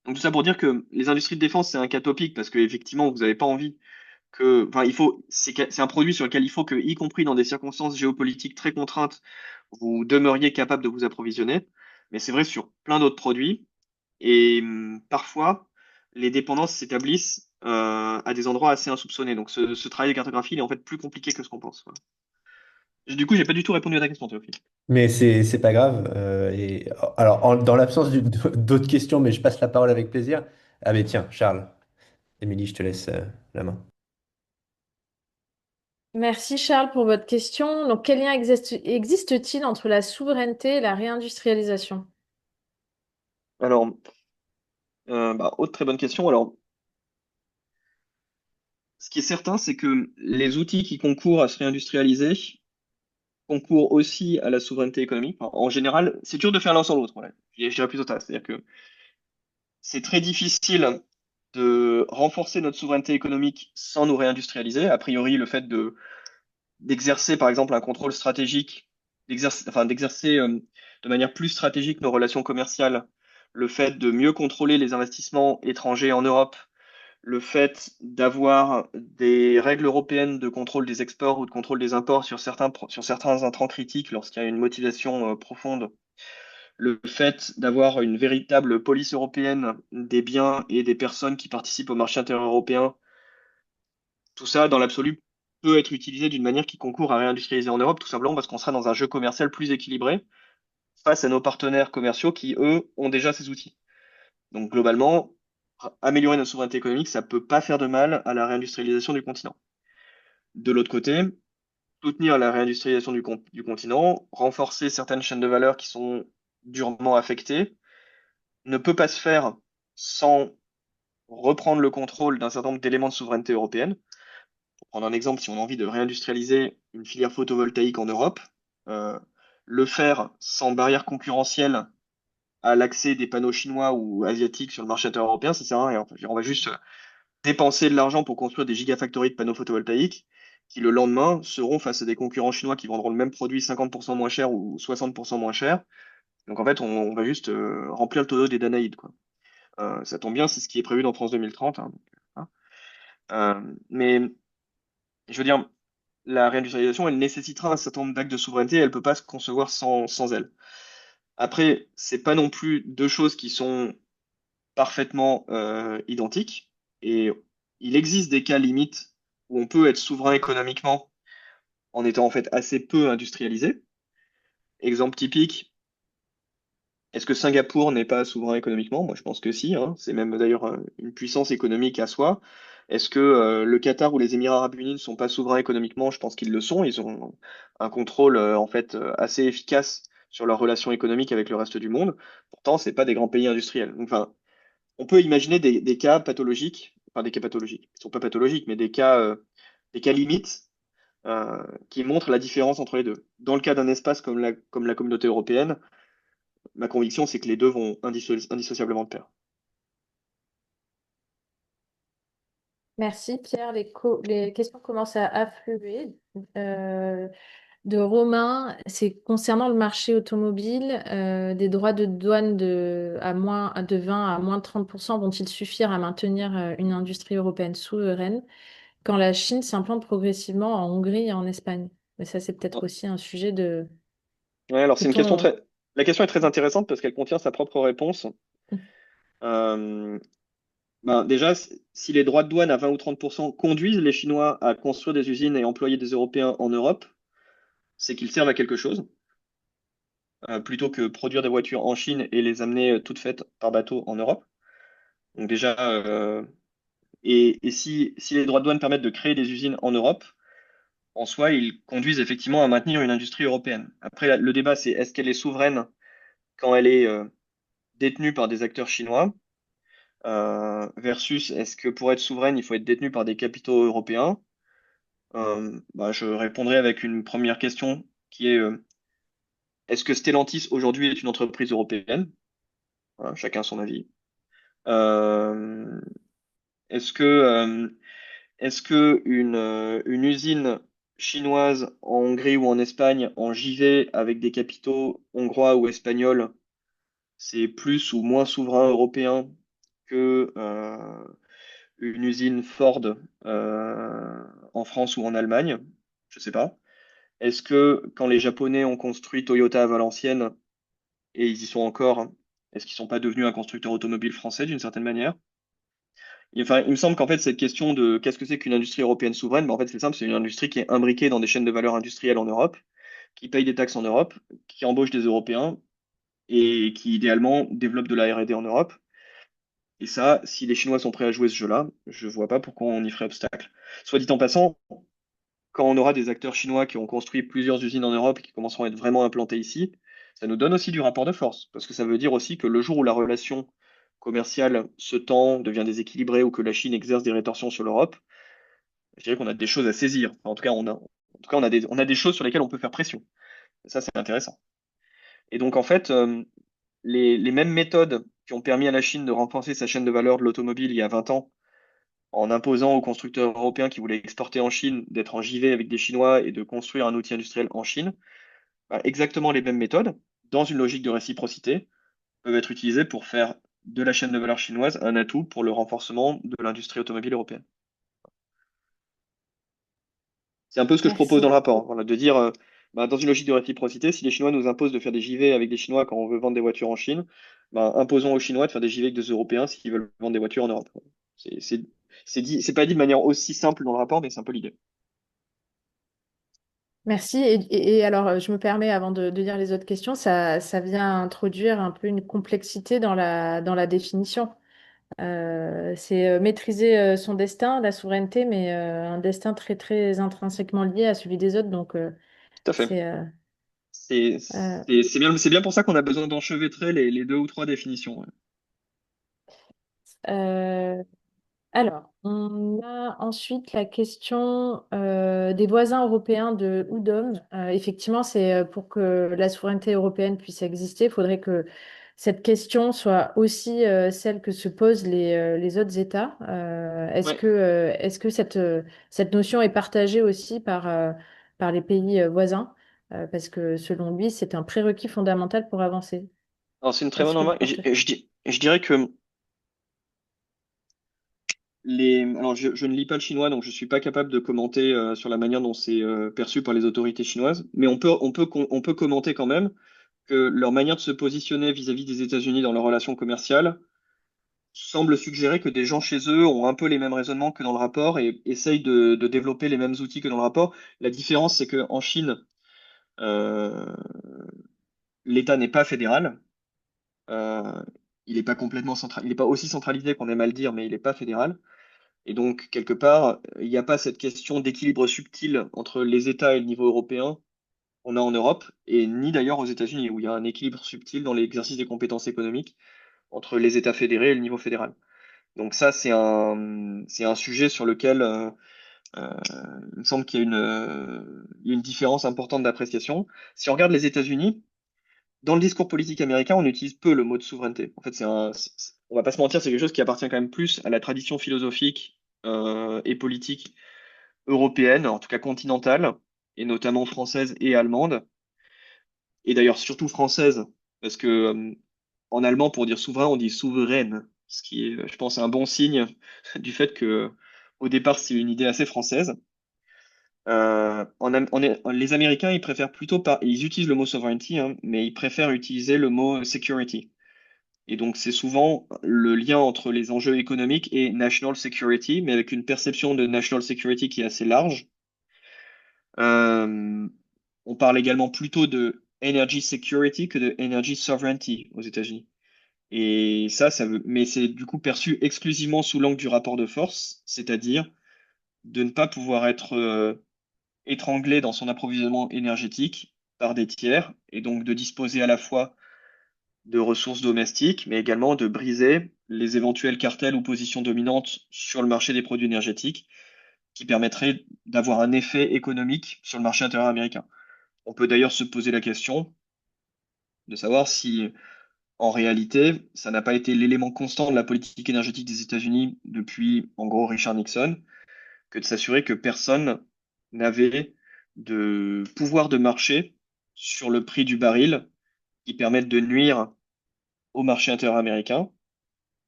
B: tout ça pour dire que les industries de défense, c'est un cas topique parce que effectivement, vous n'avez pas envie enfin, c'est un produit sur lequel il faut que, y compris dans des circonstances géopolitiques très contraintes, vous demeuriez capable de vous approvisionner. Mais c'est vrai sur plein d'autres produits. Et parfois, les dépendances s'établissent à des endroits assez insoupçonnés. Donc, ce travail de cartographie, il est en fait plus compliqué que ce qu'on pense. Voilà. Du coup, j'ai pas du tout répondu à ta question, Théophile.
D: Mais c'est pas grave. Et, alors, dans l'absence d'autres questions, mais je passe la parole avec plaisir. Ah, mais tiens, Charles, Émilie, je te laisse la main.
A: Merci Charles pour votre question. Donc, quel lien existe-t-il entre la souveraineté et la réindustrialisation?
B: Alors, autre très bonne question. Alors, ce qui est certain, c'est que les outils qui concourent à se réindustrialiser concourent aussi à la souveraineté économique. En général, c'est dur de faire l'un sans l'autre. Ouais. Je dirais plutôt ça. C'est-à-dire que c'est très difficile de renforcer notre souveraineté économique sans nous réindustrialiser. A priori, le fait d'exercer, par exemple, un contrôle stratégique, d'exercer de manière plus stratégique nos relations commerciales, le fait de mieux contrôler les investissements étrangers en Europe, le fait d'avoir des règles européennes de contrôle des exports ou de contrôle des imports sur certains intrants critiques lorsqu'il y a une motivation profonde, le fait d'avoir une véritable police européenne des biens et des personnes qui participent au marché intérieur européen, tout ça, dans l'absolu, peut être utilisé d'une manière qui concourt à réindustrialiser en Europe, tout simplement parce qu'on sera dans un jeu commercial plus équilibré face à nos partenaires commerciaux qui, eux, ont déjà ces outils. Donc, globalement, améliorer notre souveraineté économique, ça peut pas faire de mal à la réindustrialisation du continent. De l'autre côté, soutenir la réindustrialisation du continent, renforcer certaines chaînes de valeur qui sont durement affectées, ne peut pas se faire sans reprendre le contrôle d'un certain nombre d'éléments de souveraineté européenne. Pour prendre un exemple, si on a envie de réindustrialiser une filière photovoltaïque en Europe, euh, le faire sans barrière concurrentielle à l'accès des panneaux chinois ou asiatiques sur le marché intérieur européen, ça sert à rien. Enfin, on va juste dépenser de l'argent pour construire des gigafactories de panneaux photovoltaïques qui, le lendemain, seront face à des concurrents chinois qui vendront le même produit 50% moins cher ou 60% moins cher. Donc en fait, on va juste remplir le tonneau des Danaïdes, quoi. Ça tombe bien, c'est ce qui est prévu dans France 2030. Hein, donc, hein. Mais je veux dire, la réindustrialisation, elle nécessitera un certain nombre d'actes de souveraineté, elle peut pas se concevoir sans elle. Après, c'est pas non plus deux choses qui sont parfaitement identiques, et il existe des cas limites où on peut être souverain économiquement en étant en fait assez peu industrialisé. Exemple typique, est-ce que Singapour n'est pas souverain économiquement? Moi, je pense que si, hein. C'est même d'ailleurs une puissance économique à soi. Est-ce que le Qatar ou les Émirats arabes unis ne sont pas souverains économiquement? Je pense qu'ils le sont. Ils ont un contrôle en fait assez efficace sur leurs relations économiques avec le reste du monde. Pourtant, c'est pas des grands pays industriels. Donc, enfin, on peut imaginer des cas pathologiques, enfin des cas pathologiques, ils sont pas pathologiques, mais des cas limites qui montrent la différence entre les deux. Dans le cas d'un espace comme la communauté européenne, ma conviction, c'est que les deux vont indissociablement de pair.
A: Merci Pierre. Les questions commencent à affluer. Euh, de Romain, c'est concernant le marché automobile, des droits de douane de 20 à moins de 30% vont-ils suffire à maintenir une industrie européenne souveraine quand la Chine s'implante progressivement en Hongrie et en Espagne? Mais ça, c'est peut-être aussi un sujet de...
B: Ouais, alors c'est une question
A: Peut-on...
B: très. La question est très intéressante parce qu'elle contient sa propre réponse. Euh, déjà, si les droits de douane à 20 ou 30% conduisent les Chinois à construire des usines et employer des Européens en Europe, c'est qu'ils servent à quelque chose, plutôt que produire des voitures en Chine et les amener toutes faites par bateau en Europe. Donc déjà, et si les droits de douane permettent de créer des usines en Europe, en soi, ils conduisent effectivement à maintenir une industrie européenne. Après, le débat, c'est est-ce qu'elle est souveraine quand elle est détenue par des acteurs chinois, versus est-ce que pour être souveraine, il faut être détenu par des capitaux européens? Je répondrai avec une première question qui est est-ce que Stellantis aujourd'hui est une entreprise européenne? Voilà, chacun son avis. Euh, est-ce que, euh, est-ce que une usine chinoise en Hongrie ou en Espagne en JV avec des capitaux hongrois ou espagnols, c'est plus ou moins souverain européen que une usine Ford en France ou en Allemagne? Je sais pas. Est-ce que quand les Japonais ont construit Toyota à Valenciennes, et ils y sont encore, est-ce qu'ils sont pas devenus un constructeur automobile français d'une certaine manière? Enfin, il me semble qu'en fait, cette question de qu'est-ce que c'est qu'une industrie européenne souveraine, en fait, c'est simple, c'est une industrie qui est imbriquée dans des chaînes de valeur industrielles en Europe, qui paye des taxes en Europe, qui embauche des Européens et qui idéalement développe de la R&D en Europe. Et ça, si les Chinois sont prêts à jouer ce jeu-là, je vois pas pourquoi on y ferait obstacle. Soit dit en passant, quand on aura des acteurs chinois qui ont construit plusieurs usines en Europe et qui commenceront à être vraiment implantés ici, ça nous donne aussi du rapport de force, parce que ça veut dire aussi que le jour où la relation commerciale se tend, devient déséquilibrée ou que la Chine exerce des rétorsions sur l'Europe, je dirais qu'on a des choses à saisir. Enfin, en tout cas, on a des choses sur lesquelles on peut faire pression. Et ça, c'est intéressant. Et donc, en fait, les mêmes méthodes qui ont permis à la Chine de renforcer sa chaîne de valeur de l'automobile il y a 20 ans, en imposant aux constructeurs européens qui voulaient exporter en Chine d'être en JV avec des Chinois et de construire un outil industriel en Chine, exactement les mêmes méthodes, dans une logique de réciprocité, peuvent être utilisées pour faire de la chaîne de valeur chinoise un atout pour le renforcement de l'industrie automobile européenne. C'est un peu ce que je propose dans le
A: Merci.
B: rapport, voilà, de dire, dans une logique de réciprocité, si les Chinois nous imposent de faire des JV avec des Chinois quand on veut vendre des voitures en Chine, imposons aux Chinois de faire des JV avec des Européens s'ils veulent vendre des voitures en Europe. C'est c'est- c'est pas dit de manière aussi simple dans le rapport, mais c'est un peu l'idée.
A: Merci. Et alors, je me permets, avant de dire les autres questions, ça vient introduire un peu une complexité dans la définition. C'est maîtriser son destin, la souveraineté, mais un destin très, très intrinsèquement lié à celui des autres. Donc,
B: Tout à fait.
A: c'est... euh,
B: C'est bien pour ça qu'on a besoin d'enchevêtrer les deux ou trois définitions. Ouais.
A: euh, Alors, on a ensuite la question des voisins européens de Oudom. Effectivement, c'est pour que la souveraineté européenne puisse exister, il faudrait que cette question soit aussi celle que se posent les autres États.
B: Ouais.
A: Est-ce que cette notion est partagée aussi par les pays voisins? Parce que selon lui, c'est un prérequis fondamental pour avancer.
B: Alors, c'est une très
A: Est-ce
B: bonne
A: que vous
B: remarque.
A: partagez?
B: Je dirais que alors, je ne lis pas le chinois, donc je suis pas capable de commenter sur la manière dont c'est perçu par les autorités chinoises. Mais on peut commenter quand même que leur manière de se positionner vis-à-vis des États-Unis dans leurs relations commerciales semble suggérer que des gens chez eux ont un peu les mêmes raisonnements que dans le rapport et essayent de développer les mêmes outils que dans le rapport. La différence, c'est que en Chine, euh, l'État n'est pas fédéral. Euh, il n'est pas complètement central, il n'est pas aussi centralisé qu'on aime à le dire, mais il n'est pas fédéral. Et donc, quelque part, il n'y a pas cette question d'équilibre subtil entre les États et le niveau européen qu'on a en Europe, et ni d'ailleurs aux États-Unis, où il y a un équilibre subtil dans l'exercice des compétences économiques entre les États fédérés et le niveau fédéral. Donc ça, c'est un sujet sur lequel euh, il me semble qu'il y a il y a une différence importante d'appréciation. Si on regarde les États-Unis, dans le discours politique américain, on utilise peu le mot de souveraineté. En fait, on va pas se mentir, c'est quelque chose qui appartient quand même plus à la tradition philosophique et politique européenne, en tout cas continentale, et notamment française et allemande, et d'ailleurs surtout française, parce que en allemand, pour dire souverain, on dit souveraine, ce qui est, je pense, un bon signe du fait que au départ, c'est une idée assez française. Les Américains, ils préfèrent plutôt pas, ils utilisent le mot sovereignty, hein, mais ils préfèrent utiliser le mot security. Et donc, c'est souvent le lien entre les enjeux économiques et national security, mais avec une perception de national security qui est assez large. Euh, on parle également plutôt de energy security que de energy sovereignty aux États-Unis. Et mais c'est du coup perçu exclusivement sous l'angle du rapport de force, c'est-à-dire de ne pas pouvoir être étranglé dans son approvisionnement énergétique par des tiers, et donc de disposer à la fois de ressources domestiques, mais également de briser les éventuels cartels ou positions dominantes sur le marché des produits énergétiques qui permettraient d'avoir un effet économique sur le marché intérieur américain. On peut d'ailleurs se poser la question de savoir si, en réalité, ça n'a pas été l'élément constant de la politique énergétique des États-Unis depuis, en gros, Richard Nixon, que de s'assurer que personne n'avait de pouvoir de marché sur le prix du baril qui permette de nuire au marché intérieur américain.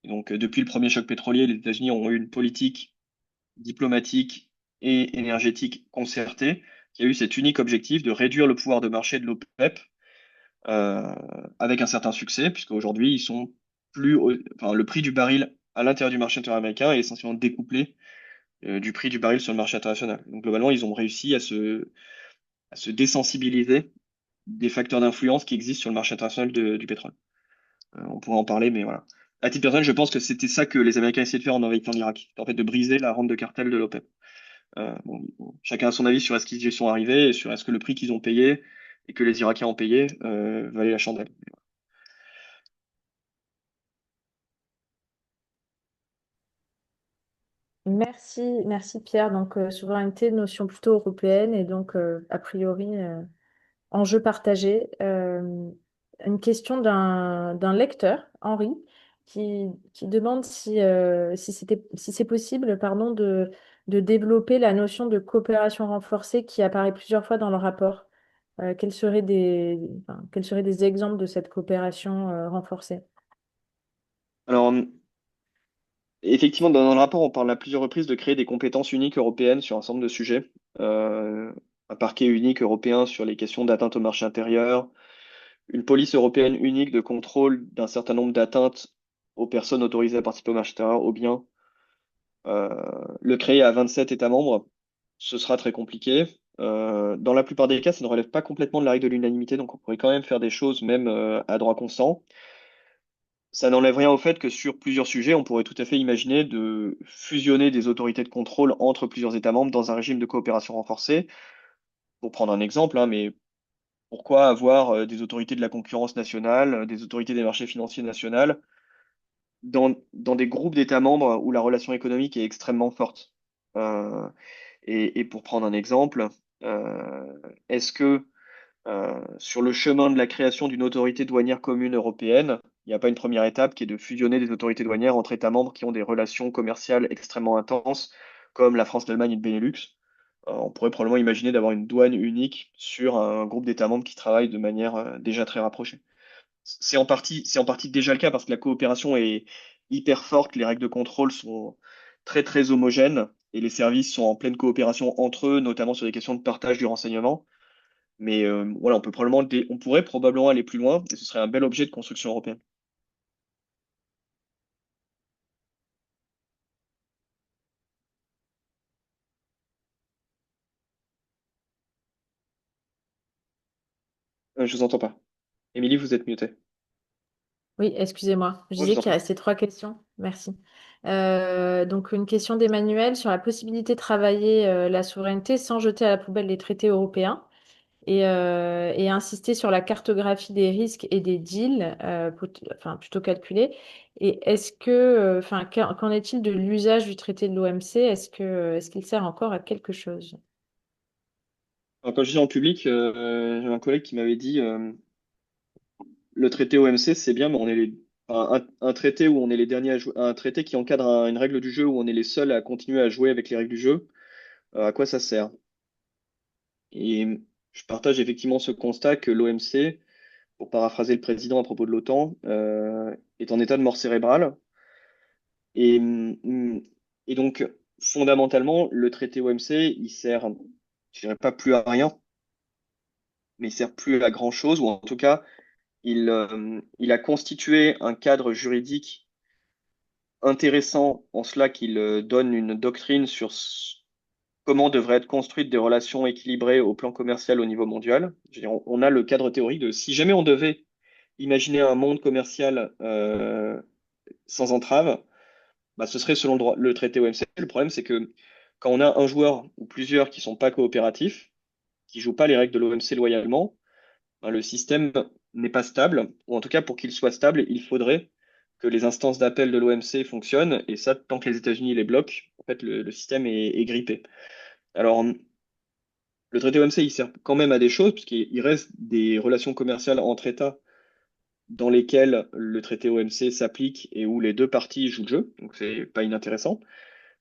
B: Et donc, depuis le premier choc pétrolier, les États-Unis ont eu une politique diplomatique et énergétique concertée qui a eu cet unique objectif de réduire le pouvoir de marché de l'OPEP euh, avec un certain succès, puisqu'aujourd'hui, ils sont enfin, le prix du baril à l'intérieur du marché intérieur américain est essentiellement découplé du prix du baril sur le marché international. Donc, globalement, ils ont réussi à se désensibiliser des facteurs d'influence qui existent sur le marché international du pétrole. On pourrait en parler, mais voilà. À titre personnel, je pense que c'était ça que les Américains essayaient de faire en envahissant l'Irak. En fait, de briser la rente de cartel de l'OPEP. Chacun a son avis sur est-ce qu'ils y sont arrivés et sur est-ce que le prix qu'ils ont payé et que les Irakiens ont payé valait la chandelle.
A: Merci Pierre. Donc, souveraineté, notion plutôt européenne et donc, a priori, enjeu partagé. Une question d'un lecteur, Henri, qui demande si c'est possible, pardon, de développer la notion de coopération renforcée qui apparaît plusieurs fois dans le rapport. Quels seraient des exemples de cette coopération renforcée?
B: Alors, effectivement, dans le rapport, on parle à plusieurs reprises de créer des compétences uniques européennes sur un certain nombre de sujets. Euh, un parquet unique européen sur les questions d'atteinte au marché intérieur, une police européenne unique de contrôle d'un certain nombre d'atteintes aux personnes autorisées à participer au marché intérieur, aux biens. Euh, le créer à 27 États membres, ce sera très compliqué. Dans la plupart des cas, ça ne relève pas complètement de la règle de l'unanimité, donc on pourrait quand même faire des choses même à droit constant. Ça n'enlève rien au fait que sur plusieurs sujets, on pourrait tout à fait imaginer de fusionner des autorités de contrôle entre plusieurs États membres dans un régime de coopération renforcée. Pour prendre un exemple, hein, mais pourquoi avoir des autorités de la concurrence nationale, des autorités des marchés financiers nationales dans des groupes d'États membres où la relation économique est extrêmement forte? Euh, et pour prendre un exemple, euh, est-ce que sur le chemin de la création d'une autorité douanière commune européenne, il n'y a pas une première étape qui est de fusionner des autorités douanières entre États membres qui ont des relations commerciales extrêmement intenses, comme la France, l'Allemagne et le Benelux? On pourrait probablement imaginer d'avoir une douane unique sur un groupe d'États membres qui travaillent de manière déjà très rapprochée. C'est en partie déjà le cas parce que la coopération est hyper forte, les règles de contrôle sont très très homogènes et les services sont en pleine coopération entre eux, notamment sur des questions de partage du renseignement. Mais voilà, on pourrait probablement aller plus loin et ce serait un bel objet de construction européenne. Je vous entends pas. Émilie, vous êtes mutée.
A: Oui, excusez-moi. Je
B: Moi, je
A: disais
B: vous en
A: qu'il
B: prie.
A: restait trois questions. Merci. Donc, une question d'Emmanuel sur la possibilité de travailler la souveraineté sans jeter à la poubelle les traités européens et insister sur la cartographie des risques et des deals, enfin, plutôt calculés. Et qu'en est-il de l'usage du traité de l'OMC? Est-ce qu'il sert encore à quelque chose?
B: Alors, quand je dis en public, j'ai un collègue qui m'avait dit le traité OMC, c'est bien, mais un traité où on est les derniers à jouer, un traité qui encadre une règle du jeu où on est les seuls à continuer à jouer avec les règles du jeu, à quoi ça sert? Et je partage effectivement ce constat que l'OMC, pour paraphraser le président à propos de l'OTAN, est en état de mort cérébrale. Et, et donc, fondamentalement, le traité OMC, il sert, je dirais pas plus à rien, mais il sert plus à grand-chose, ou en tout cas, il a constitué un cadre juridique intéressant en cela qu'il donne une doctrine sur comment devraient être construites des relations équilibrées au plan commercial au niveau mondial. Je veux dire, on a le cadre théorique de si jamais on devait imaginer un monde commercial sans entrave, bah, ce serait selon le traité OMC. Le problème, c'est que quand on a un joueur ou plusieurs qui sont pas coopératifs, qui jouent pas les règles de l'OMC loyalement, bah, le système n'est pas stable, ou en tout cas pour qu'il soit stable, il faudrait que les instances d'appel de l'OMC fonctionnent, et ça, tant que les États-Unis les bloquent, en fait, le système est grippé. Alors, le traité OMC, il sert quand même à des choses, puisqu'il reste des relations commerciales entre États dans lesquelles le traité OMC s'applique et où les deux parties jouent le jeu, donc c'est pas inintéressant.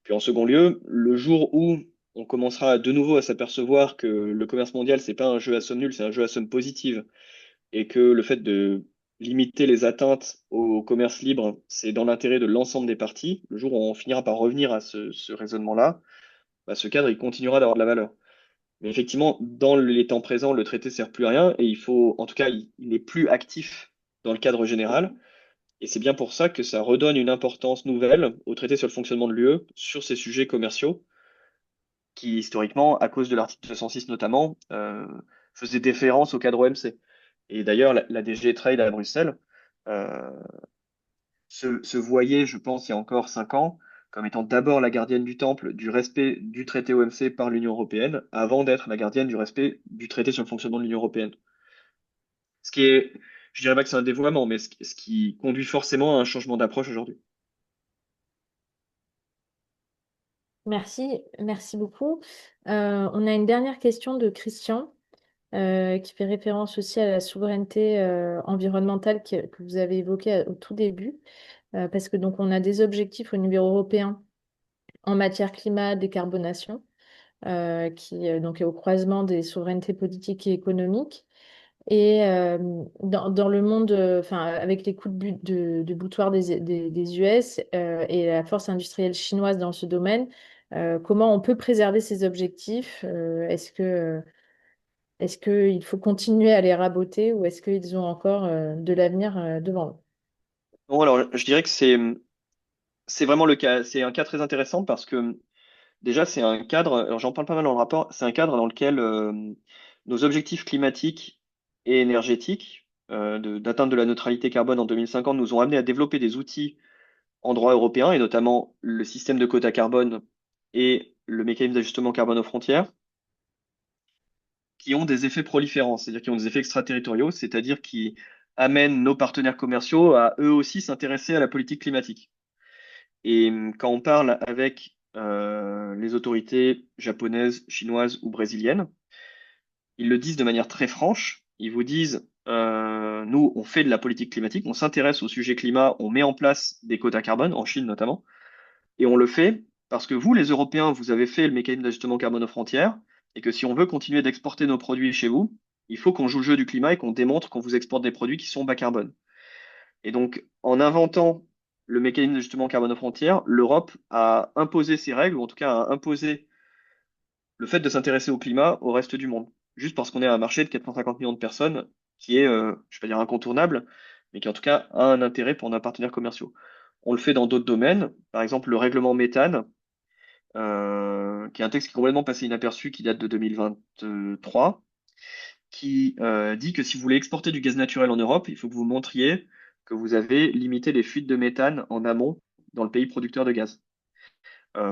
B: Puis en second lieu, le jour où on commencera de nouveau à s'apercevoir que le commerce mondial, c'est pas un jeu à somme nulle, c'est un jeu à somme positive, et que le fait de limiter les atteintes au commerce libre, c'est dans l'intérêt de l'ensemble des parties, le jour où on finira par revenir à ce raisonnement-là, bah, ce cadre, il continuera d'avoir de la valeur. Mais effectivement, dans les temps présents, le traité sert plus à rien, et il faut, en tout cas, il est plus actif dans le cadre général. Et c'est bien pour ça que ça redonne une importance nouvelle au traité sur le fonctionnement de l'UE sur ces sujets commerciaux qui, historiquement, à cause de l'article 206 notamment, faisait déférence au cadre OMC. Et d'ailleurs, la DG Trade à Bruxelles euh, se voyait, je pense, il y a encore 5 ans, comme étant d'abord la gardienne du temple du respect du traité OMC par l'Union européenne, avant d'être la gardienne du respect du traité sur le fonctionnement de l'Union européenne. Ce qui est, je dirais pas que c'est un dévoiement, mais ce qui conduit forcément à un changement d'approche aujourd'hui.
A: Merci, merci beaucoup. On a une dernière question de Christian qui fait référence aussi à la souveraineté environnementale que vous avez évoquée au tout début, parce que donc on a des objectifs au niveau européen en matière climat, décarbonation, qui donc est au croisement des souverainetés politiques et économiques. Et dans le monde, enfin, avec les coups de boutoir des US et la force industrielle chinoise dans ce domaine, comment on peut préserver ces objectifs? Est-ce qu'il faut continuer à les raboter ou est-ce qu'ils ont encore de l'avenir devant eux?
B: Bon, alors, je dirais que c'est vraiment le cas, c'est un cas très intéressant parce que déjà, c'est un cadre, alors j'en parle pas mal dans le rapport, c'est un cadre dans lequel nos objectifs climatiques et énergétiques d'atteinte de la neutralité carbone en 2050 nous ont amené à développer des outils en droit européen, et notamment le système de quota carbone et le mécanisme d'ajustement carbone aux frontières, qui ont des effets proliférants, c'est-à-dire qui ont des effets extraterritoriaux, c'est-à-dire qui amènent nos partenaires commerciaux à eux aussi s'intéresser à la politique climatique. Et quand on parle avec les autorités japonaises, chinoises ou brésiliennes, ils le disent de manière très franche. Ils vous disent, nous, on fait de la politique climatique, on s'intéresse au sujet climat, on met en place des quotas carbone, en Chine notamment, et on le fait parce que vous, les Européens, vous avez fait le mécanisme d'ajustement carbone aux frontières, et que si on veut continuer d'exporter nos produits chez vous, il faut qu'on joue le jeu du climat et qu'on démontre qu'on vous exporte des produits qui sont bas carbone. Et donc, en inventant le mécanisme d'ajustement carbone aux frontières, l'Europe a imposé ses règles, ou en tout cas a imposé le fait de s'intéresser au climat au reste du monde. Juste parce qu'on est un marché de 450 millions de personnes qui est, je vais pas dire incontournable, mais qui en tout cas a un intérêt pour nos partenaires commerciaux. On le fait dans d'autres domaines, par exemple le règlement méthane, qui est un texte qui est complètement passé inaperçu, qui date de 2023, qui dit que si vous voulez exporter du gaz naturel en Europe, il faut que vous montriez que vous avez limité les fuites de méthane en amont dans le pays producteur de gaz.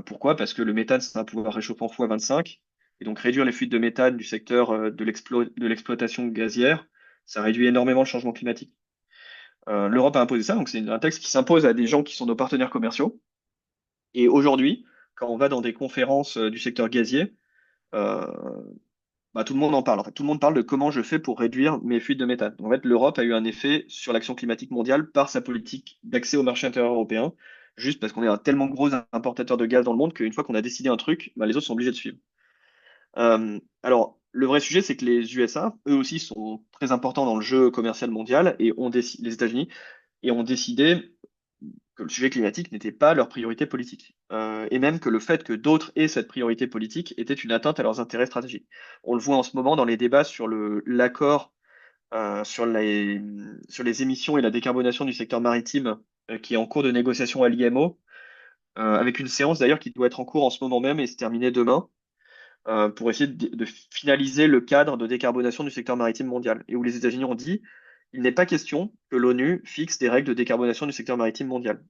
B: Pourquoi? Parce que le méthane, c'est un pouvoir réchauffant fois 25. Et donc réduire les fuites de méthane du secteur de l'exploitation gazière, ça réduit énormément le changement climatique. L'Europe a imposé ça, donc c'est un texte qui s'impose à des gens qui sont nos partenaires commerciaux. Et aujourd'hui, quand on va dans des conférences du secteur gazier, euh, bah, tout le monde en parle. En fait, tout le monde parle de comment je fais pour réduire mes fuites de méthane. Donc, en fait, l'Europe a eu un effet sur l'action climatique mondiale par sa politique d'accès au marché intérieur européen, juste parce qu'on est un tellement gros importateur de gaz dans le monde qu'une fois qu'on a décidé un truc, bah, les autres sont obligés de suivre. Alors, le vrai sujet, c'est que les USA, eux aussi, sont très importants dans le jeu commercial mondial et les États-Unis, et ont décidé que le sujet climatique n'était pas leur priorité politique. Et même que le fait que d'autres aient cette priorité politique était une atteinte à leurs intérêts stratégiques. On le voit en ce moment dans les débats sur l'accord sur les émissions et la décarbonation du secteur maritime qui est en cours de négociation à l'IMO, avec une séance d'ailleurs qui doit être en cours en ce moment même et se terminer demain, pour essayer de finaliser le cadre de décarbonation du secteur maritime mondial. Et où les États-Unis ont dit, il n'est pas question que l'ONU fixe des règles de décarbonation du secteur maritime mondial.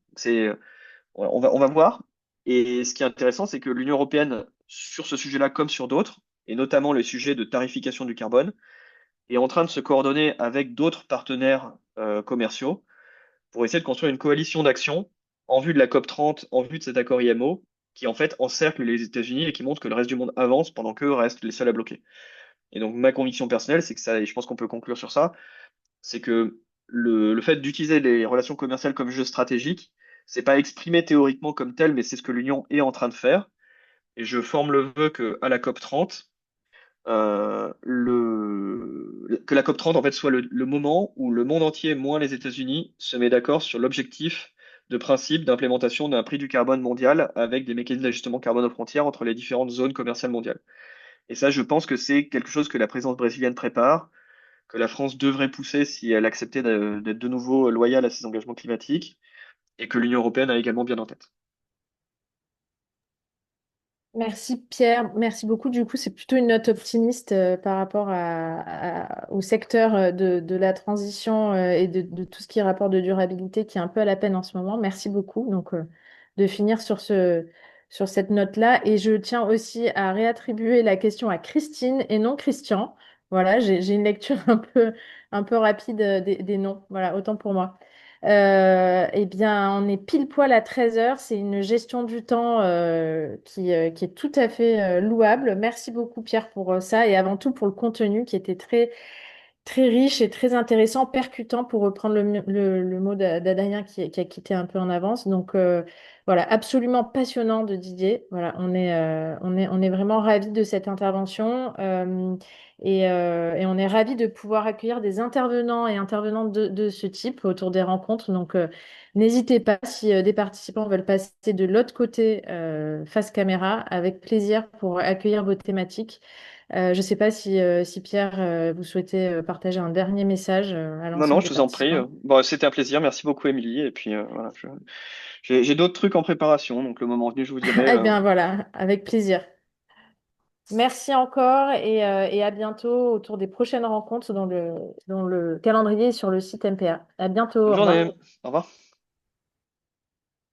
B: On va voir. Et ce qui est intéressant, c'est que l'Union européenne, sur ce sujet-là comme sur d'autres, et notamment le sujet de tarification du carbone, est en train de se coordonner avec d'autres partenaires commerciaux pour essayer de construire une coalition d'action en vue de la COP30, en vue de cet accord IMO, qui en fait encercle les États-Unis et qui montre que le reste du monde avance pendant qu'eux restent les seuls à bloquer. Et donc ma conviction personnelle, c'est que ça, et je pense qu'on peut conclure sur ça, c'est que le fait d'utiliser les relations commerciales comme jeu stratégique, c'est pas exprimé théoriquement comme tel, mais c'est ce que l'Union est en train de faire. Et je forme le vœu que à la COP 30, que la COP 30 en fait soit le moment où le monde entier, moins les États-Unis, se met d'accord sur l'objectif de principe d'implémentation d'un prix du carbone mondial avec des mécanismes d'ajustement carbone aux frontières entre les différentes zones commerciales mondiales. Et ça, je pense que c'est quelque chose que la présidence brésilienne prépare, que la France devrait pousser si elle acceptait d'être de nouveau loyale à ses engagements climatiques, et que l'Union européenne a également bien en tête.
A: Merci Pierre, merci beaucoup. Du coup, c'est plutôt une note optimiste par rapport au secteur de la transition et de tout ce qui est rapport de durabilité qui est un peu à la peine en ce moment. Merci beaucoup. Donc, de finir sur cette note-là. Et je tiens aussi à réattribuer la question à Christine et non Christian. Voilà, j'ai une lecture un peu rapide des noms. Voilà, autant pour moi. Eh bien, on est pile poil à 13 heures. C'est une gestion du temps qui est tout à fait louable. Merci beaucoup, Pierre, pour ça et avant tout pour le contenu qui était très riche et très intéressant, percutant pour reprendre le mot d'Adrien qui a quitté un peu en avance. Donc voilà, absolument passionnant de Didier. Voilà, on est vraiment ravis de cette intervention et on est ravis de pouvoir accueillir des intervenants et intervenantes de ce type autour des rencontres. Donc n'hésitez pas si des participants veulent passer de l'autre côté face caméra, avec plaisir pour accueillir vos thématiques. Je ne sais pas si Pierre, vous souhaitez partager un dernier message à
B: Non, non,
A: l'ensemble
B: je
A: des
B: vous en prie.
A: participants.
B: Bon, c'était un plaisir. Merci beaucoup, Émilie. Et puis, voilà, j'ai d'autres trucs en préparation. Donc, le moment venu, je vous dirai.
A: Eh bien voilà, avec plaisir. Merci encore et à bientôt autour des prochaines rencontres dont le calendrier est sur le site MPA. À bientôt,
B: Bonne
A: au revoir.
B: journée. Au revoir.